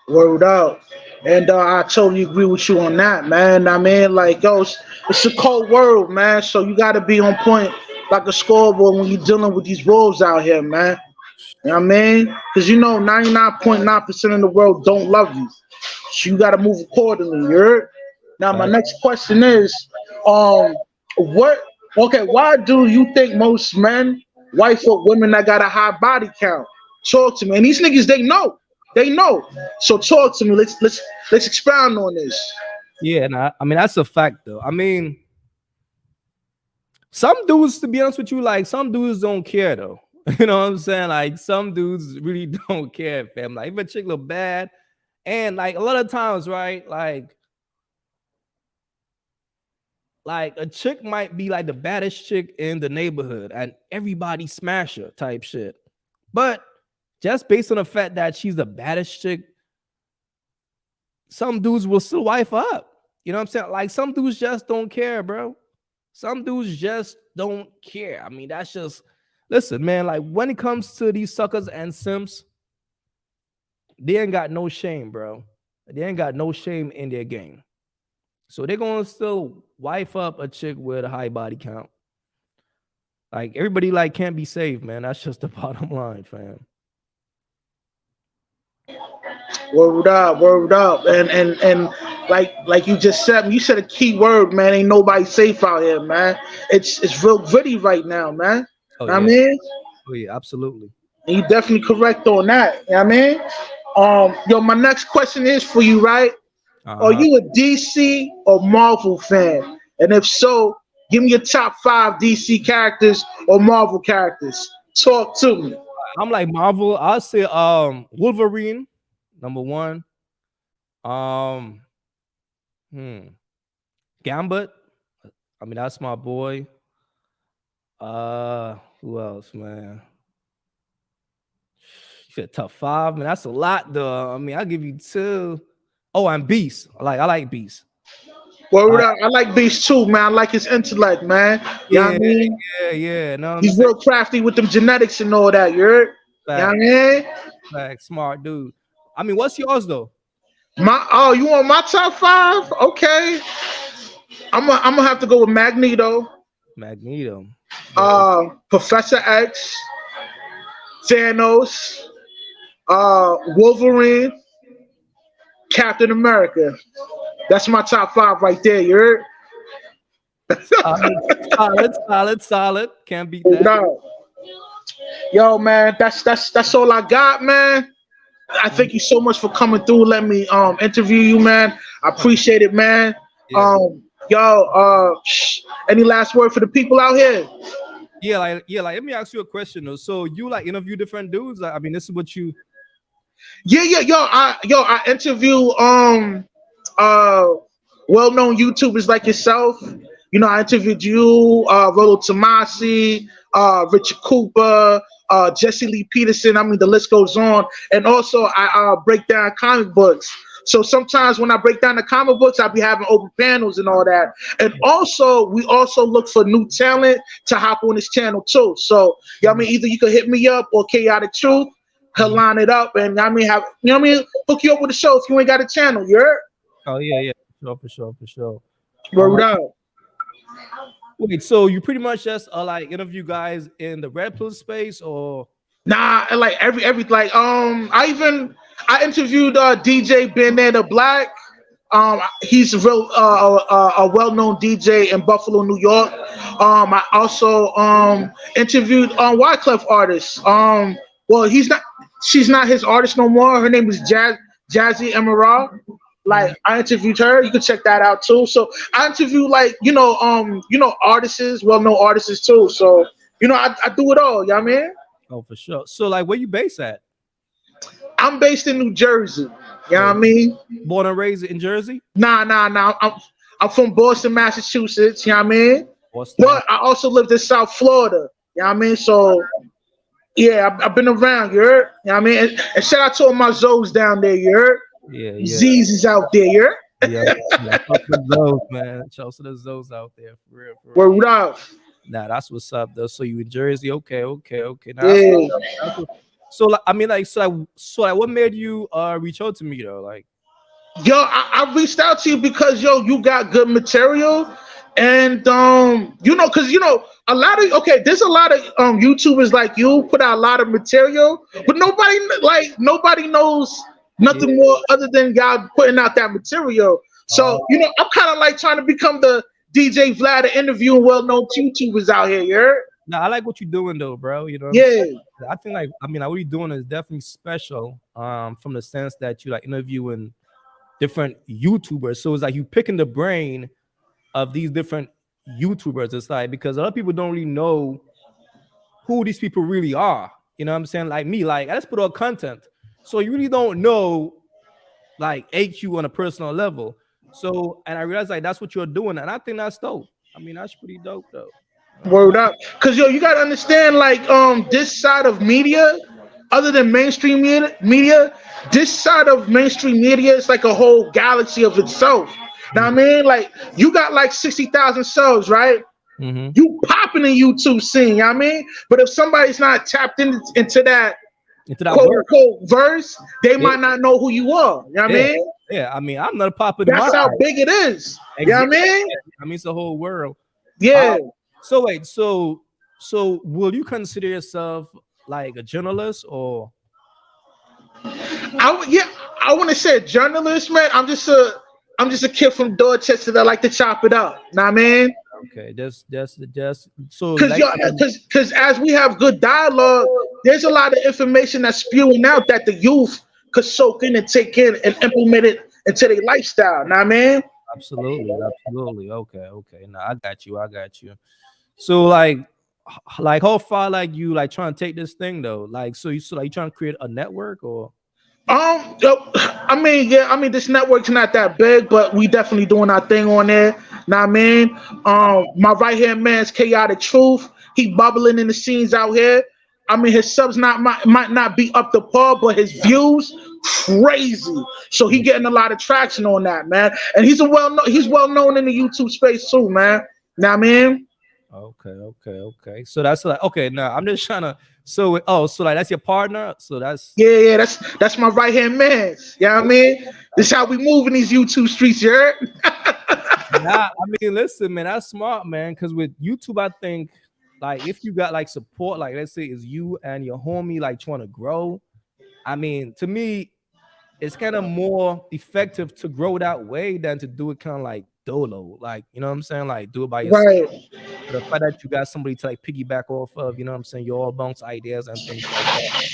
Speaker 1: Word out. And I totally agree with you on that, man. I mean, like, it's a cold world, man. So you got to be on point like a scoreboard when you're dealing with these wolves out here, man. You know what I mean? Because 99.9% of the world don't love you. So you got to move accordingly. You heard? Now, my
Speaker 2: Right.
Speaker 1: next question is, what? Okay, why do you think most men wife up women that got a high body count? Talk to me. And these niggas, they know. So talk to me. Let's expound on this.
Speaker 2: Yeah, nah, I mean that's a fact though. I mean, some dudes, to be honest with you, like some dudes don't care though. You know what I'm saying? Like some dudes really don't care, fam. Like if a chick look bad, and like a lot of times, right? Like a chick might be like the baddest chick in the neighborhood, and everybody smash her type shit. But just based on the fact that she's the baddest chick, some dudes will still wife her up. You know what I'm saying? Like some dudes just don't care, bro. Some dudes just don't care. I mean, that's just listen, man. Like when it comes to these suckers and simps, they ain't got no shame, bro. They ain't got no shame in their game. So they're gonna still wife up a chick with a high body count. Like everybody like can't be saved, man. That's just the bottom line, fam.
Speaker 1: Word up, and like you just said, you said a key word, man. Ain't nobody safe out here, man. It's real gritty right now, man.
Speaker 2: Oh
Speaker 1: Know what I
Speaker 2: yeah.
Speaker 1: mean,
Speaker 2: Oh yeah, absolutely.
Speaker 1: and you definitely correct on that. You know what I mean, yo, my next question is for you, right? Are
Speaker 2: Uh-huh.
Speaker 1: you a DC or Marvel fan? And if so, give me your top 5 DC characters or Marvel characters. Talk to me.
Speaker 2: I'm like Marvel. I'll say Wolverine, number one. Um Gambit. I mean, that's my boy. Who else, man? You said top five, man. That's a lot, though. I mean, I'll give you two. Oh, and Beast. I like Beast.
Speaker 1: Word
Speaker 2: I
Speaker 1: up. I like Beast too, man. I like his intellect, man. You know what I
Speaker 2: yeah,
Speaker 1: mean?
Speaker 2: yeah. No, I'm
Speaker 1: He's
Speaker 2: saying
Speaker 1: real crafty with them genetics and all that, you heard? You know what I
Speaker 2: fact,
Speaker 1: mean?
Speaker 2: fact, smart dude. I mean, what's yours though?
Speaker 1: You want my top 5? Okay. I'm gonna have to go with Magneto,
Speaker 2: Magneto. Okay.
Speaker 1: Professor X, Thanos, Wolverine, Captain America. That's my top 5 right there, you heard?
Speaker 2: Solid. Can't beat that.
Speaker 1: No. Yo, man, that's all I got, man. I thank you so much for coming through. Let me interview you, man. I appreciate it, man.
Speaker 2: Yeah.
Speaker 1: Yo, any last word for the people out here?
Speaker 2: Yeah. Like, let me ask you a question though. So you like interview different dudes? Like, I mean, this is what you.
Speaker 1: Yeah. I interview uh well-known YouTubers like yourself. You know, I interviewed you, Rolo Tomasi, Richard Cooper, Jesse Lee Peterson. I mean, the list goes on. And also, I break down comic books. So sometimes when I break down the comic books, I'll be having open panels and all that. And also, we also look for new talent to hop on this channel too. So, I mean, either you can hit me up or Chaotic Truth. He'll line it up, and I mean, hook you up with a show if you ain't got a channel. You heard?
Speaker 2: Oh yeah. For sure.
Speaker 1: Word up.
Speaker 2: Wait, so you pretty much just like interview guys in the Red Pill space, or
Speaker 1: Nah, like every like I interviewed DJ Bandana Black. He's a well-known DJ in Buffalo, New York. I also interviewed Wyclef artist. Well, she's not his artist no more. Her name is Jazzy Emerald. Like I interviewed her. You can check that out too. So I interview like artists, well-known artists too. So I do it all. You know what I mean?
Speaker 2: oh for sure. So like, where you based at?
Speaker 1: I'm based in New Jersey. You know
Speaker 2: Oh,
Speaker 1: what I mean?
Speaker 2: born and raised in Jersey,
Speaker 1: Nah. I'm from Boston, Massachusetts. You know what I mean?
Speaker 2: Boston, Mass.
Speaker 1: But I also lived in South Florida. You know what I mean? So yeah, I've been around. You heard? You know what I mean? And shout out to all my Zoes down there. You heard?
Speaker 2: Yeah.
Speaker 1: Z's is out there. You heard?
Speaker 2: Yeah. Shout out to the Zoes, man. Shout out to the Zoes out there for real.
Speaker 1: Word up.
Speaker 2: Nah, that's what's up though. So you in Jersey? Okay. Now that's
Speaker 1: Yeah.
Speaker 2: what's up. So like, I mean, like, what made you reach out to me though? Like,
Speaker 1: Yo, I reached out to you because you got good material, and because a lot of there's a lot of YouTubers like you put out a lot of material, but nobody knows
Speaker 2: yeah,
Speaker 1: nothing more other than y'all putting out that material.
Speaker 2: uh,
Speaker 1: So I'm kind of like trying to become the DJ Vlad of interviewing well-known YouTubers out here. You heard?
Speaker 2: nah, I like what you're doing though, bro. You know what I'm
Speaker 1: Yeah.
Speaker 2: saying? I think like, I mean, like what you're doing is definitely special. From the sense that you like interviewing different YouTubers. So it's like you picking the brain of these different YouTubers. It's like because a lot of people don't really know who these people really are. You know what I'm saying? Like me, like I just put out content. So you really don't know like AQ on a personal level. So and I realized like that's what you're doing, and I think that's dope. I mean, that's pretty dope though.
Speaker 1: Word up. Cause yo, you gotta understand, like, this side of media, other than mainstream media, this side of mainstream media is like a whole galaxy of itself. Now I mean, like, you got like 60,000 subs, right?
Speaker 2: Mm-hmm.
Speaker 1: You popping in YouTube scene, you know what I mean? But if somebody's not tapped into that quote
Speaker 2: word.
Speaker 1: unquote verse, they might not know who you are. You know what I mean?
Speaker 2: Yeah, I mean, I'm not popping.
Speaker 1: That's how big it is.
Speaker 2: Exactly.
Speaker 1: You know what I mean?
Speaker 2: I mean, it's the whole world.
Speaker 1: Yeah.
Speaker 2: So wait, so will you consider yourself like a journalist or?
Speaker 1: I wouldn't say a journalist, man. I'm just a kid from Dorchester that like to chop it up. Know what I mean?
Speaker 2: Okay, just so
Speaker 1: because as we have good dialogue, there's a lot of information that's spewing out that the youth could soak in and take in and implement it into their lifestyle. Know what I mean?
Speaker 2: Absolutely. Okay. Now I got you. So like how far like you like trying to take this thing though? Like so you trying to create a network or?
Speaker 1: I mean, this network's not that big, but we definitely doing our thing on there. Know what I mean? My right hand man's Chaotic Truth. He bubbling in the scenes out here. I mean, his subs might not be up to par, but his views crazy. So he getting a lot of traction on that, man. And he's well known in the YouTube space too, man. Know what I mean?
Speaker 2: Okay. So that's like okay. Now I'm just trying to. So like that's your partner. So that's
Speaker 1: yeah. That's my right hand man. You know what I mean? This is how we move in these YouTube streets. You heard?
Speaker 2: Nah, I mean, listen, man, that's smart, man. Because with YouTube, I think like if you got like support, like let's say it's you and your homie like trying to grow. I mean, to me, it's kind of more effective to grow that way than to do it kind of like dolo, like you know what I'm saying, like do it by yourself.
Speaker 1: Right.
Speaker 2: The fact that you got somebody to like piggyback off of, you know what I'm saying, you all bounce ideas and things like that.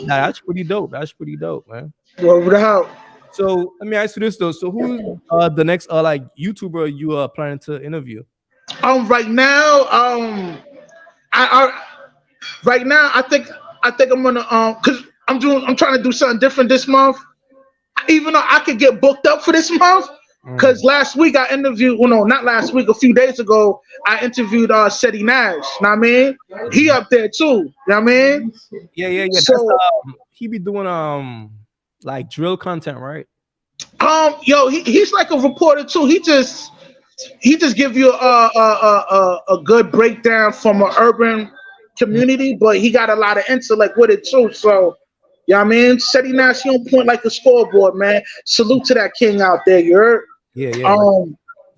Speaker 2: Nah, that's pretty dope, man.
Speaker 1: Well, without.
Speaker 2: So let me ask you this though. So who's the next like YouTuber you are planning to interview?
Speaker 1: Right now, I think I'm gonna because I'm trying to do something different this month. Even though I could get booked up for this month, because last week I interviewed, well, no, not last week, a few days ago, I interviewed Seti Nash. Know what I mean? He up there too. You know what I mean?
Speaker 2: Yeah.
Speaker 1: So,
Speaker 2: he be doing like drill content, right?
Speaker 1: Yo, he's like a reporter too. He just give you a good breakdown from an urban community, but he got a lot of intellect with it too. So, you know what I mean? Seti Nash, he on point like a scoreboard, man. Salute to that king out there, you heard?
Speaker 2: Yeah.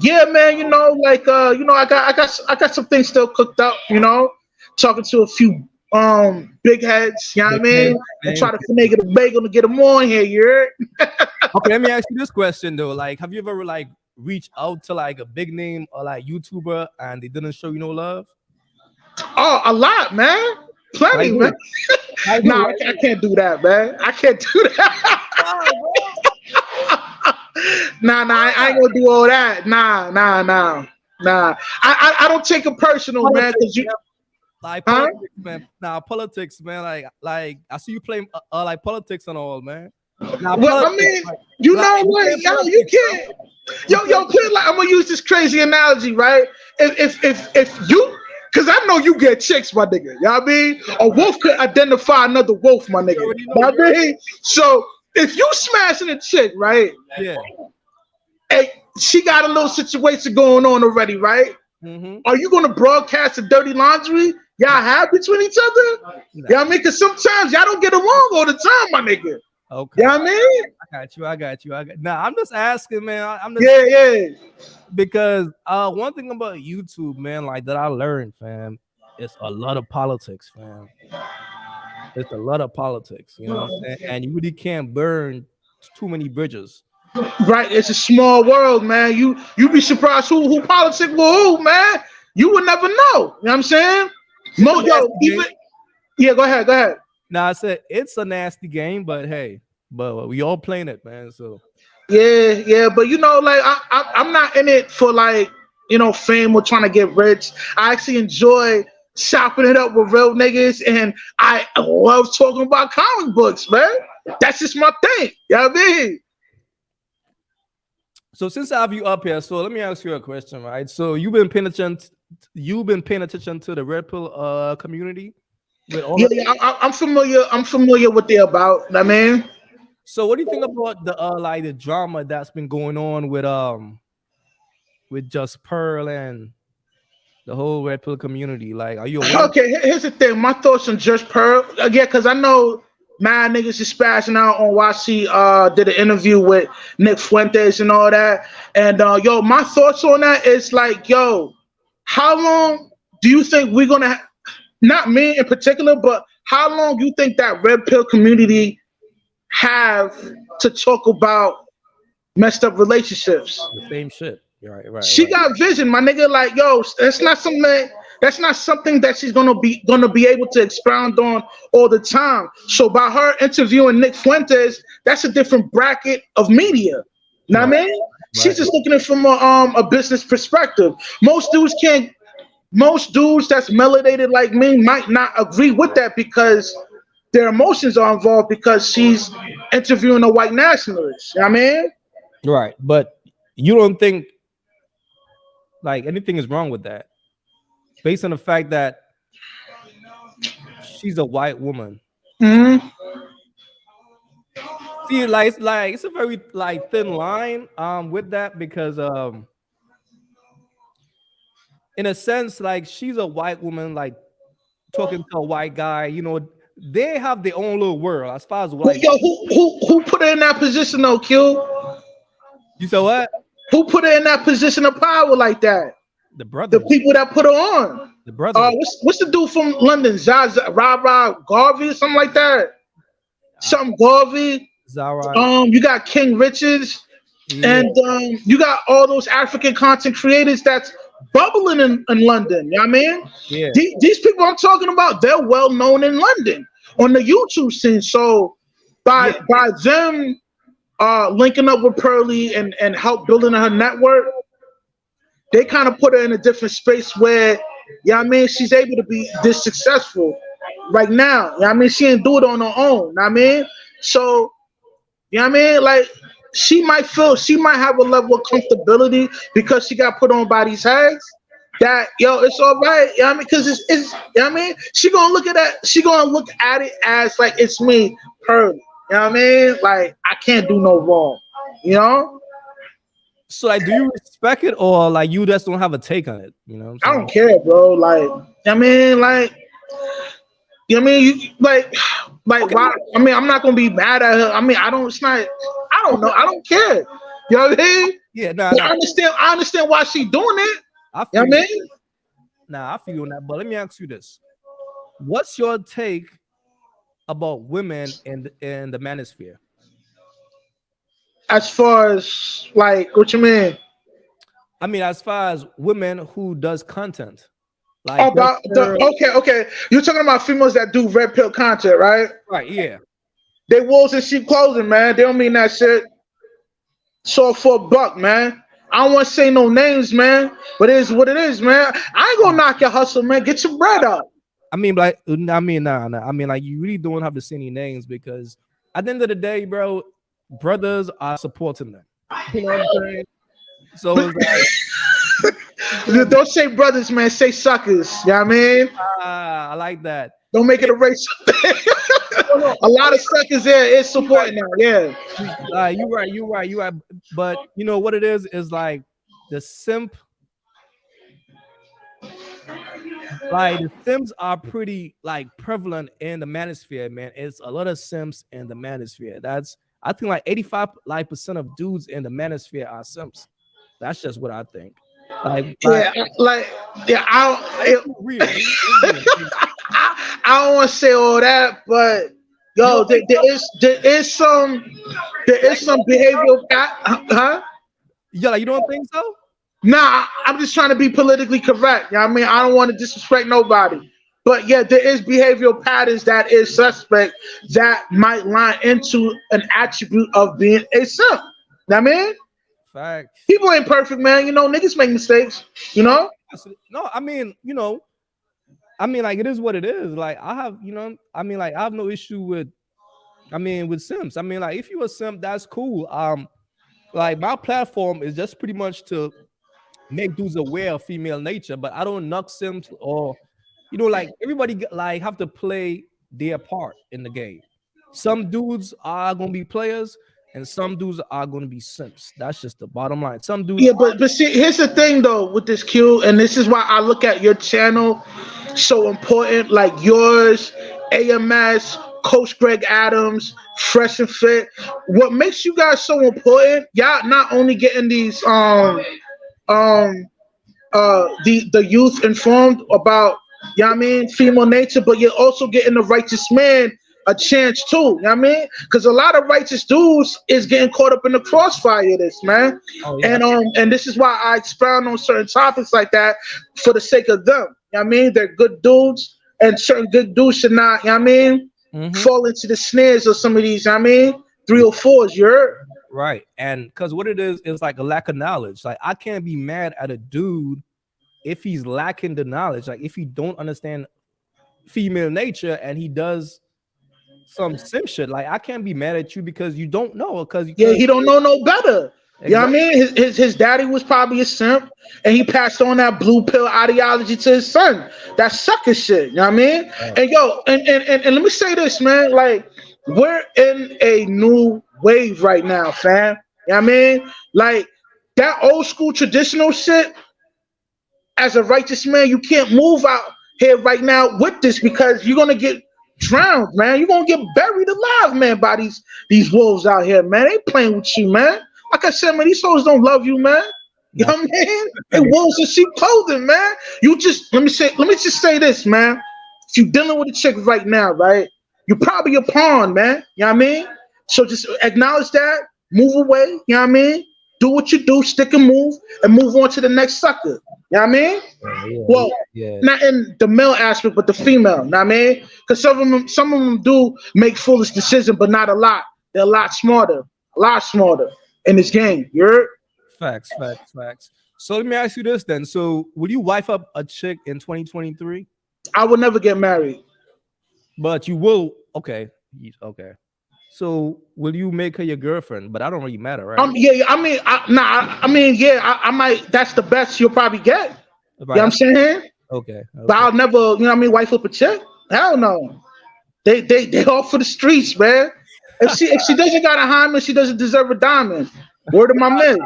Speaker 1: Yeah, man, you know, like I got some things still cooked up, you know, talking to a few big heads, you know what I mean? And try to finagle the bagel to get them on here, you heard?
Speaker 2: Okay, let me ask you this question though. Like, have you ever like reached out to like a big name or like YouTuber and they didn't show you no love?
Speaker 1: Oh, a lot, man. Plenty, man. Nah, I can't do that, man. I can't do that. Nah, I ain't gonna do all that. Nah. I don't take it personal, man. Cause you
Speaker 2: like politics, man. Nah, politics, man. Like I see you playing like politics and all, man. Nah,
Speaker 1: well, I mean, you know what, yo, you can't. Yo, put like I'm gonna use this crazy analogy, right? If you. Cause I know you get chicks, my nigga. You know what I mean? A wolf could identify another wolf, my nigga. You know what I mean? So if you smashing a chick, right?
Speaker 2: Yeah.
Speaker 1: Hey, she got a little situation going on already, right?
Speaker 2: Mm-hmm.
Speaker 1: Are you gonna broadcast the dirty laundry y'all have between each other? Nah. You know what I mean? Cause sometimes y'all don't get along all the time, my nigga.
Speaker 2: Okay.
Speaker 1: You know what I mean?
Speaker 2: I got you. Nah, I'm just asking, man.
Speaker 1: Yeah.
Speaker 2: Because one thing about YouTube, man, like that I learned, fam, it's a lot of politics, fam. It's a lot of politics, you know what I'm saying? And you really can't burn too many bridges.
Speaker 1: Right, it's a small world, man. You be surprised who politic with who, man. You would never know. You know what I'm saying? Yeah, go ahead.
Speaker 2: Nah, I said it's a nasty game, but hey. but we all playing it, man. So
Speaker 1: Yeah, but you know, like I'm not in it for like fame or trying to get rich. I actually enjoy chopping it up with real niggas, and I love talking about comic books, man. That's just my thing. You know what I mean?
Speaker 2: So since I have you up here, so let me ask you a question, right? So you've been paying attention to the Red Pill community with all of
Speaker 1: Yeah, I'm familiar. I'm familiar with the about. I mean,
Speaker 2: So what do you think about the like the drama that's been going on with Just Pearl and the whole Red Pill community? Like, are you aware?
Speaker 1: okay. Here's the thing. My thoughts on Just Pearl. Yeah, because I know mad niggas is spazzing out on why she did an interview with Nick Fuentes and all that. And yo, my thoughts on that is like, yo, how long do you think we're gonna? Not me in particular, but how long you think that Red Pill community have to talk about messed up relationships?
Speaker 2: The same shit. Right.
Speaker 1: She got vision, my nigga. Like, yo, that's not something. That's not something that she's gonna be able to expound on all the time. So by her interviewing Nick Fuentes, that's a different bracket of media. Know what I mean? She's just looking at it from a business perspective. Most dudes that's melanated like me might not agree with that because their emotions are involved because she's interviewing a white nationalist. You know what I mean?
Speaker 2: Right. But you don't think like anything is wrong with that, based on the fact that she's a white woman.
Speaker 1: Mm-hmm.
Speaker 2: See, like it's a very like thin line with that because in a sense, like she's a white woman, like talking to a white guy, they have their own little world as far as white.
Speaker 1: Yo, who put her in that position though, Q?
Speaker 2: You said what?
Speaker 1: Who put her in that position of power like that?
Speaker 2: The brother.
Speaker 1: The people that put her on.
Speaker 2: The brother.
Speaker 1: What's the dude from London? Rob Garvey or something like that? Something Garvey.
Speaker 2: Zara.
Speaker 1: You got King Richards, and you got all those African content creators that's bubbling in London. You know what I mean?
Speaker 2: Yeah.
Speaker 1: These people I'm talking about, they're well known in London on the YouTube scene. So by them linking up with Pearly and help building her network, they kind of put her in a different space where, I mean, she's able to be this successful right now. I mean, she ain't do it on her own. I mean, so, I mean, like, she might have a level of comfortability because she got put on by these heads that, it's all right. I mean, because it's I mean, she gonna look at it as like, it's me, Pearly. You know what I mean? Like, I can't do no wrong.
Speaker 2: So, like, do you respect it or like you just don't have a take on it?
Speaker 1: I don't care, bro. Like, I mean, like, why? I mean, I'm not gonna be mad at her. I mean, I don't know. I don't care. You know what I mean?
Speaker 2: Yeah,
Speaker 1: I understand why she doing it.
Speaker 2: I
Speaker 1: feel you know what I mean?
Speaker 2: I feel you on that. But let me ask you this: what's your take about women in the manosphere?
Speaker 1: As far as like, what you mean?
Speaker 2: I mean, as far as women who does content. Like
Speaker 1: okay. You're talking about females that do Red Pill content, right?
Speaker 2: Right, yeah.
Speaker 1: They wolves in sheep clothing, man. They don't mean that shit. So for a buck, man. I don't want to say no names, man. But it is what it is, man. I ain't gonna knock your hustle, man. Get your bread up.
Speaker 2: I mean, nah. I mean, like, you really don't have to say any names because at the end of the day, bro, brothers are supporting them. You know what I'm saying? So it's like,
Speaker 1: don't say brothers, man. Say suckers. You know what I mean?
Speaker 2: I like that.
Speaker 1: Don't make it a race. A lot of suckers there is supporting now. Yeah.
Speaker 2: You're right. But you know what it is like the simp. Like the simps are pretty like prevalent in the manosphere, man. It's a lot of simps in the manosphere. I think like 85% of dudes in the manosphere are simps. That's just what I think. I
Speaker 1: don't want to say all that, but yo, there is some behavioral, huh?
Speaker 2: Yeah, like, you don't think so?
Speaker 1: Nah, I'm just trying to be politically correct. You know what I mean? I don't want to disrespect nobody. But yeah, there is behavioral patterns that is suspect that might line into an attribute of being a simp. Know what I mean,
Speaker 2: Facts.
Speaker 1: people ain't perfect, man. You know, niggas make mistakes. You
Speaker 2: I mean,
Speaker 1: know,
Speaker 2: no, I mean, I mean, like it is what it is. Like I have, I mean, like I have no issue with, I mean, with Sims. I mean, like if you a simp, that's cool. Like my platform is just pretty much to make dudes aware of female nature, but I don't knock Sims or, like everybody like have to play their part in the game. Some dudes are gonna be players, and some dudes are gonna be simps. That's just the bottom line. Some dudes
Speaker 1: yeah, but see, here's the thing though with this Q, and this is why I look at your channel so important, like yours, AMS, Coach Greg Adams, Fresh and Fit. What makes you guys so important? Y'all not only getting these um the youth informed about, you know what I mean, female nature, but you're also getting the righteous man a chance too, you know what I mean? Because a lot of righteous dudes is getting caught up in the crossfire of this, man.
Speaker 2: Oh yeah.
Speaker 1: And this is why I expound on certain topics like that for the sake of them. You know what I mean? They're good dudes, and certain good dudes should not, you know what I mean, fall into the snares of some of these, you know what I mean, 304s, you heard?
Speaker 2: Right. And because what it is like a lack of knowledge. Like I can't be mad at a dude if he's lacking the knowledge. Like if he don't understand female nature and he does some sim shit, like I can't be mad at you because you don't know. Because
Speaker 1: Yeah, he don't know no better.
Speaker 2: Exactly.
Speaker 1: You know what I mean? His daddy was probably a simp, and he passed on that blue pill ideology to his son. That sucker shit. You know what I mean?
Speaker 2: Right.
Speaker 1: And yo, and let me say this, man. Like, we're in a new wave right now, fam. You know what I mean? Like, that old school traditional shit, as a righteous man, you can't move out here right now with this because you're gonna get drowned, man. You're gonna get buried alive, man, by these wolves out here, man. They ain't playing with you, man. Like I said, man, these souls don't love you, man. You know what I mean? They wolves in sheep clothing, man. You just let me just say this, man. If you dealing with a chick right now, right? You're probably a pawn, man. You know what I mean? So just acknowledge that, move away, you know what I mean? Do what you do, stick and move on to the next sucker. You know what I mean? Well, not in the male aspect, but the female. You know what I mean? Because some of them do make foolish decisions, but not a lot. They're a lot smarter in this game. You heard?
Speaker 2: Facts. So let me ask you this then. So would you wife up a chick in 2023?
Speaker 1: I would never get married.
Speaker 2: But you will. Okay. So will you make her your girlfriend? But I don't really matter, right?
Speaker 1: Yeah. I might. That's the best you'll probably get.
Speaker 2: Right.
Speaker 1: You know what I'm saying?
Speaker 2: Okay.
Speaker 1: But I'll never, you know what I mean, wife up a chick. Hell no. They all for the streets, man. If she doesn't got a hymen, she doesn't deserve a diamond. Word of my miss.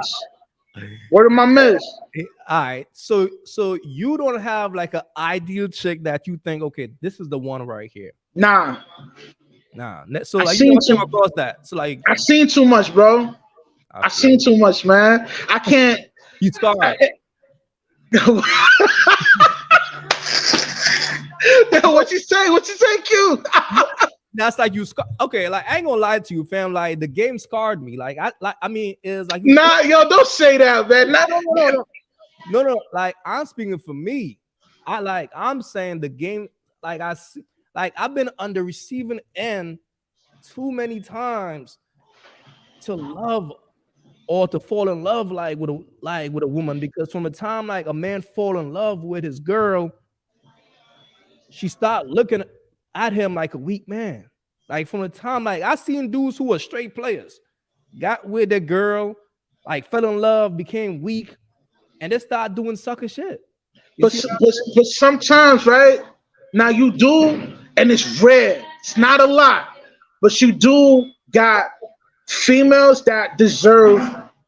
Speaker 2: All right. So you don't have like an ideal chick that you think, okay, this is the one right here.
Speaker 1: Nah.
Speaker 2: So like you came across that. So like
Speaker 1: I've seen too much, bro. I've seen too much, man. I can't.
Speaker 2: You scarred.
Speaker 1: What you say, Q?
Speaker 2: That's like you okay, like I ain't gonna lie to you, fam. Like the game scarred me. Like I mean, it's like
Speaker 1: nah, yo, don't say that, man.
Speaker 2: No. Like I'm speaking for me. I'm saying the game. I've been on the receiving end too many times to love or to fall in love with a woman, because from the time like a man fall in love with his girl, she start looking at him like a weak man. Like from the time like I seen dudes who were straight players, got with their girl, like fell in love, became weak, and they start doing sucker shit.
Speaker 1: But sometimes, right? Now you do, and it's rare. It's not a lot, but you do got females that deserve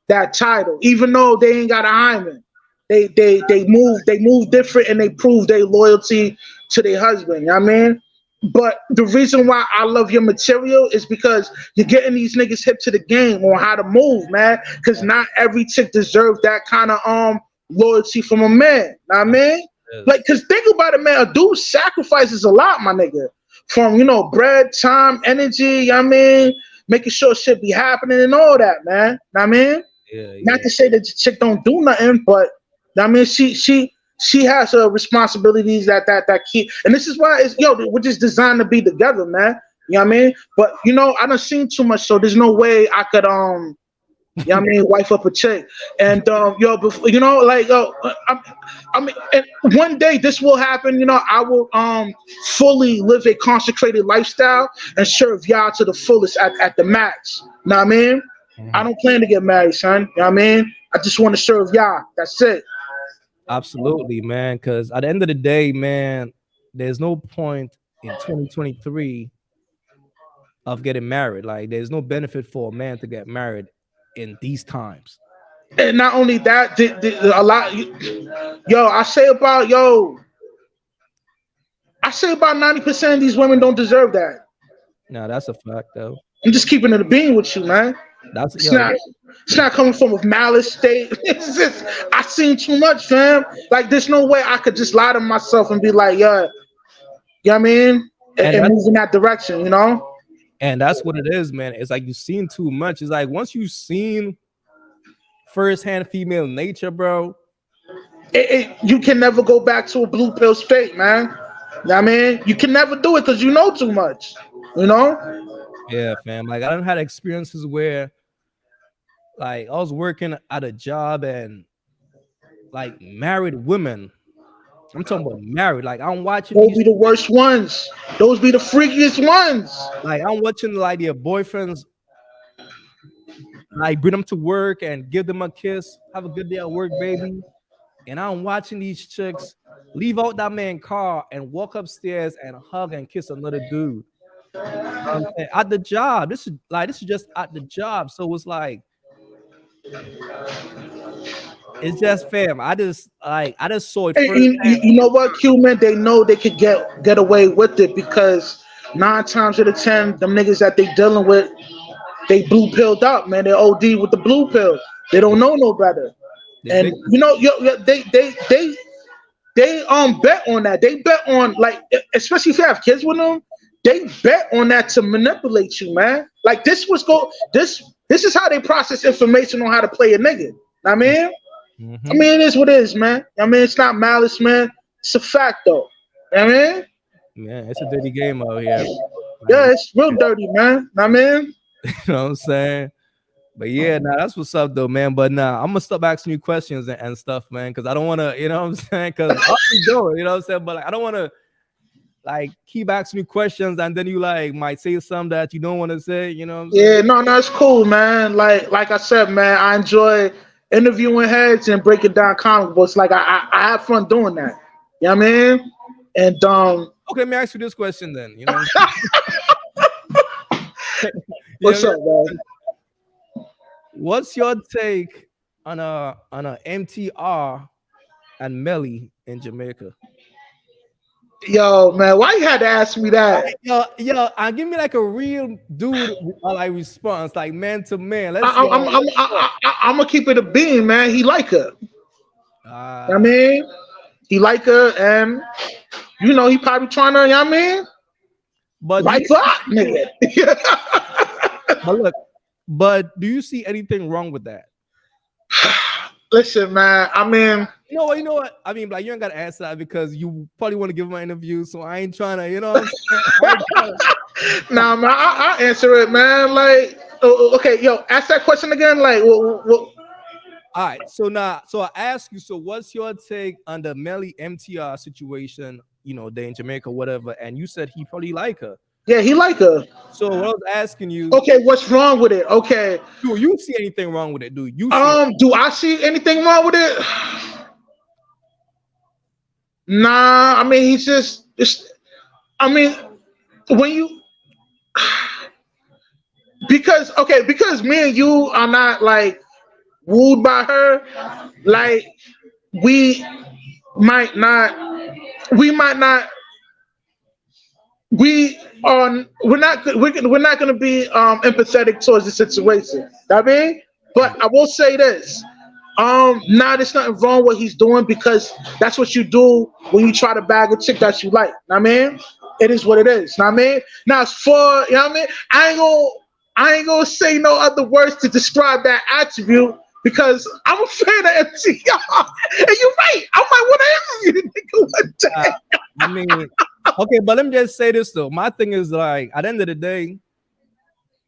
Speaker 1: that title, even though they ain't got a hymen. They move different, and they prove their loyalty to their husband. You know what I mean? But the reason why I love your material is because you're getting these niggas hip to the game on how to move, man. Because not every chick deserves that kind of loyalty from a man. Know what I mean? Like, cause think about it, man. A dude sacrifices a lot, my nigga. From bread, time, energy. You know what I mean? Making sure shit be happening and all that, man. Know what I mean?
Speaker 2: Yeah.
Speaker 1: Not to say that the chick don't do nothing, but I mean, she she has her responsibilities that keep, and this is why it's we're just designed to be together, man. You know what I mean? But I done seen too much, so there's no way I could you know what I mean, wife up a chick. And before, I mean, and one day this will happen. I will fully live a consecrated lifestyle and serve y'all to the fullest at the max. You know what I mean? I don't plan to get married, son. You know what I mean? I just want to serve y'all. That's it.
Speaker 2: Absolutely, man. Because at the end of the day, man, there's no point in 2023 of getting married. Like, there's no benefit for a man to get married in these times.
Speaker 1: And not only that, a lot. I say about 90% of these women don't deserve that.
Speaker 2: No, that's a fact, though.
Speaker 1: I'm just keeping it a bean with you, man.
Speaker 2: It's
Speaker 1: not coming from a malice state. It's just I seen too much, fam. Like, there's no way I could just lie to myself and be like, yeah, you know what I mean, and move in that direction,
Speaker 2: And that's what it is, man. It's like you've seen too much. It's like once you've seen firsthand female nature, bro,
Speaker 1: you can never go back to a blue pill state, man. You know what I mean? You can never do it because you know too much,
Speaker 2: Yeah, fam. Like, I done had experiences where, like, I was working at a job and, like, married women. I'm talking about married. Like, I'm watching.
Speaker 1: Those be the worst ones. Those be the freakiest ones.
Speaker 2: Like, I'm watching, like, their boyfriends, like, bring them to work and give them a kiss. Have a good day at work, baby. And I'm watching these chicks leave out that man's car and walk upstairs and hug and kiss another dude. At the job. This is just at the job. So it's like, it's just, fam. I just saw it.
Speaker 1: You know what, Q, man? They know they could get away with it because 9 times out of 10, them niggas that they dealing with, they blue pilled up, man. They OD with the blue pill. They don't know no better. And they bet on that. They bet on, like, especially if you have kids with them, they bet on that to manipulate you, man. Like, this is how they process information on how to play a nigga. I mean,
Speaker 2: mm-hmm.
Speaker 1: I mean, it is what it is, man. I mean, it's not malice, man. It's a fact, though. I mean,
Speaker 2: man, it's a dirty game out here.
Speaker 1: Yeah, it's real dirty, man. I mean,
Speaker 2: you know what I'm saying? But yeah, that's what's up, though, man. But I'm gonna stop asking you questions and stuff, man, because I don't want to, you know what I'm saying? Because I'll keep going, you know what I'm saying? But, like, I don't want to, like, keep asking you questions and then you, like, might say something that you don't want to say, you know what I'm saying?
Speaker 1: Yeah, no, it's cool, man. Like I said, man, I enjoy interviewing heads and breaking down comic books. Like, I have fun doing that. You know what I mean? And
Speaker 2: okay, let me ask you this question then. You know
Speaker 1: what's up, man?
Speaker 2: What's your take on a MTR and Melly in Jamaica?
Speaker 1: Yo, man, why you had to ask me that?
Speaker 2: Yo, give me like a real dude like response, like man to man.
Speaker 1: I'm gonna keep it a bean, man. He like her. I mean, he like her, and he probably trying to. You know what I mean?
Speaker 2: But
Speaker 1: like that, nigga.
Speaker 2: But do you see anything wrong with that?
Speaker 1: Listen, man. I mean,
Speaker 2: you know what? I mean, like, you ain't gotta answer that because you probably want to give my interview, so I ain't trying to, you know what I'm saying?
Speaker 1: Nah, man, I'll answer it, man. Like, okay, yo, ask that question again. Like, what?
Speaker 2: All right, so I ask you, so what's your take on the Melly MTR situation? They in Jamaica, whatever, and you said he probably like her.
Speaker 1: Yeah, he like her.
Speaker 2: So what I was asking you,
Speaker 1: okay, what's wrong with it? Okay,
Speaker 2: do you see anything wrong with it? Do
Speaker 1: I see anything wrong with it? Nah, I mean, he's just I mean, when you because me and you are not like wooed by her, like we're not going to be empathetic towards the situation. I mean, but I will say this. There's nothing wrong with what he's doing because that's what you do when you try to bag a chick that you like. I mean, it is what it is. I mean, now as for, I mean, I ain't gonna say no other words to describe that attribute because I'm a fan of MTR. And you're right. I might want to interview the nigga one day.
Speaker 2: I mean, okay, but let me just say this though. My thing is like, at the end of the day,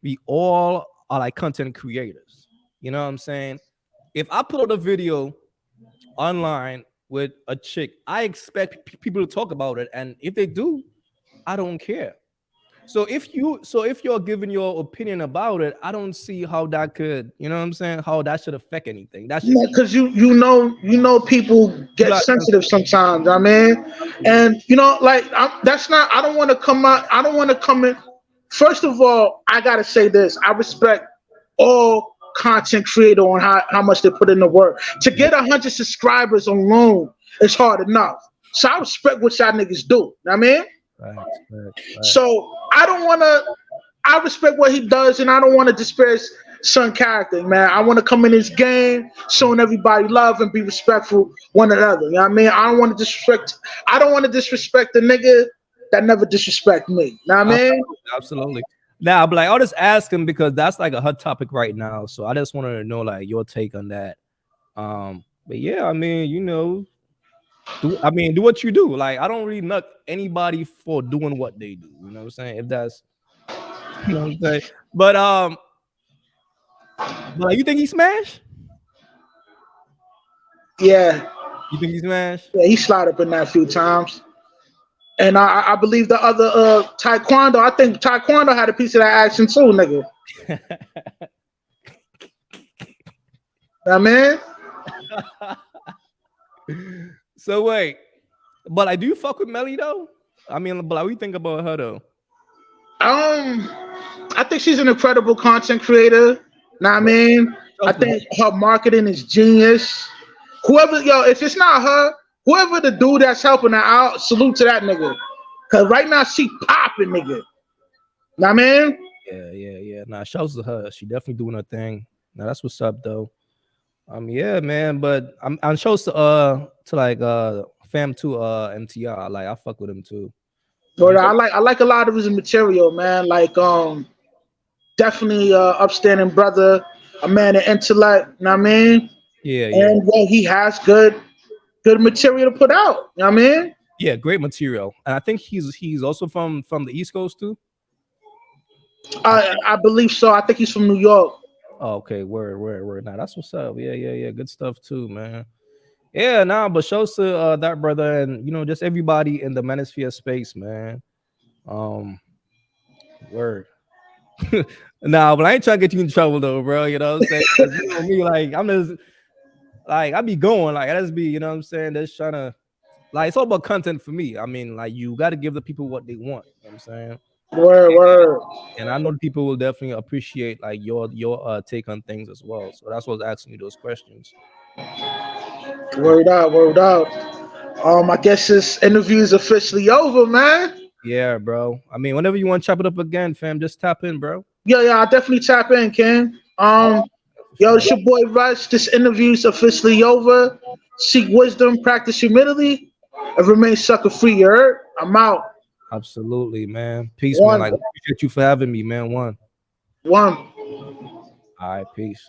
Speaker 2: we all are like content creators. You know what I'm saying? If I put out a video online with a chick, I expect people to talk about it, and if they do, I don't care. So if you're giving your opinion about it, I don't see how that could, you know what I'm saying, how that should affect anything. That's just
Speaker 1: Because you know people get
Speaker 2: Like-
Speaker 1: sensitive sometimes. I mean, and like that's not. I don't want to come out. I don't want to come in. First of all, I gotta say this. I respect all content creator on how much they put in the work. To get 100 subscribers alone is hard enough. So I respect what y'all niggas do. I mean.
Speaker 2: Facts.
Speaker 1: So I respect what he does, and I don't want to disparage Son character, man. I want to come in his game, showing everybody love and be respectful one another. You know what I mean? I don't want to disrespect the nigga that never disrespect me. You know what I mean?
Speaker 2: Absolutely. Now, but like, I'll just ask him because that's like a hot topic right now. So I just wanted to know like your take on that. But yeah, I mean, do what you do. Like, I don't really knock anybody for doing what they do. You know what I'm saying? If that's, you know what I'm saying. But you think he smashed?
Speaker 1: Yeah.
Speaker 2: You think he smashed?
Speaker 1: Yeah, he slid up in that a few times. And I believe the other Taekwondo, I think Taekwondo had a piece of that action too, nigga. That man.
Speaker 2: So wait, but I do fuck with Melly though. I mean, but like, what you think about her though?
Speaker 1: I think she's an incredible content creator. Know what I mean? I think her marketing is genius. If it's not her, whoever the dude that's helping her out, salute to that nigga. Cause right now she popping, nigga. Know what I mean?
Speaker 2: Yeah. Nah, shouts to her. She definitely doing her thing. Now that's what's up though. Yeah, man. But I'm shouts to like fam to MTR. Like I fuck with him too.
Speaker 1: But I like a lot of his material, man. Like definitely upstanding brother, a man of intellect. Know what I mean?
Speaker 2: Yeah.
Speaker 1: And he has good material to put out. You know what I mean?
Speaker 2: Yeah, great material. And I think he's also from the East Coast too.
Speaker 1: I believe so. I think he's from New York.
Speaker 2: Oh, okay, word. Now that's what's up. Yeah. Good stuff too, man. Yeah, but shows to that brother and just everybody in the Manosphere space, man. Word. Nah, but I ain't trying to get you in trouble though, bro. You know what I'm saying? You know me, like I'm just like I be going, like I just be, you know what I'm saying, just trying to like it's all about content for me. I mean, like you got to give the people what they want. You know what I'm saying?
Speaker 1: Word.
Speaker 2: And I know the people will definitely appreciate like your take on things as well. So that's what I was asking you those questions.
Speaker 1: Word out. I guess this interview is officially over, man.
Speaker 2: Yeah, bro. I mean, whenever you want to chop it up again, fam, just tap in, bro.
Speaker 1: Yeah, I'll definitely tap in, Ken. It's your boy Rush. This interview is officially over. Seek wisdom, practice humility, and remain sucker free. You heard? I'm out.
Speaker 2: Absolutely, man. Peace, man. Like, appreciate you for having me, man. One.
Speaker 1: All
Speaker 2: right, peace.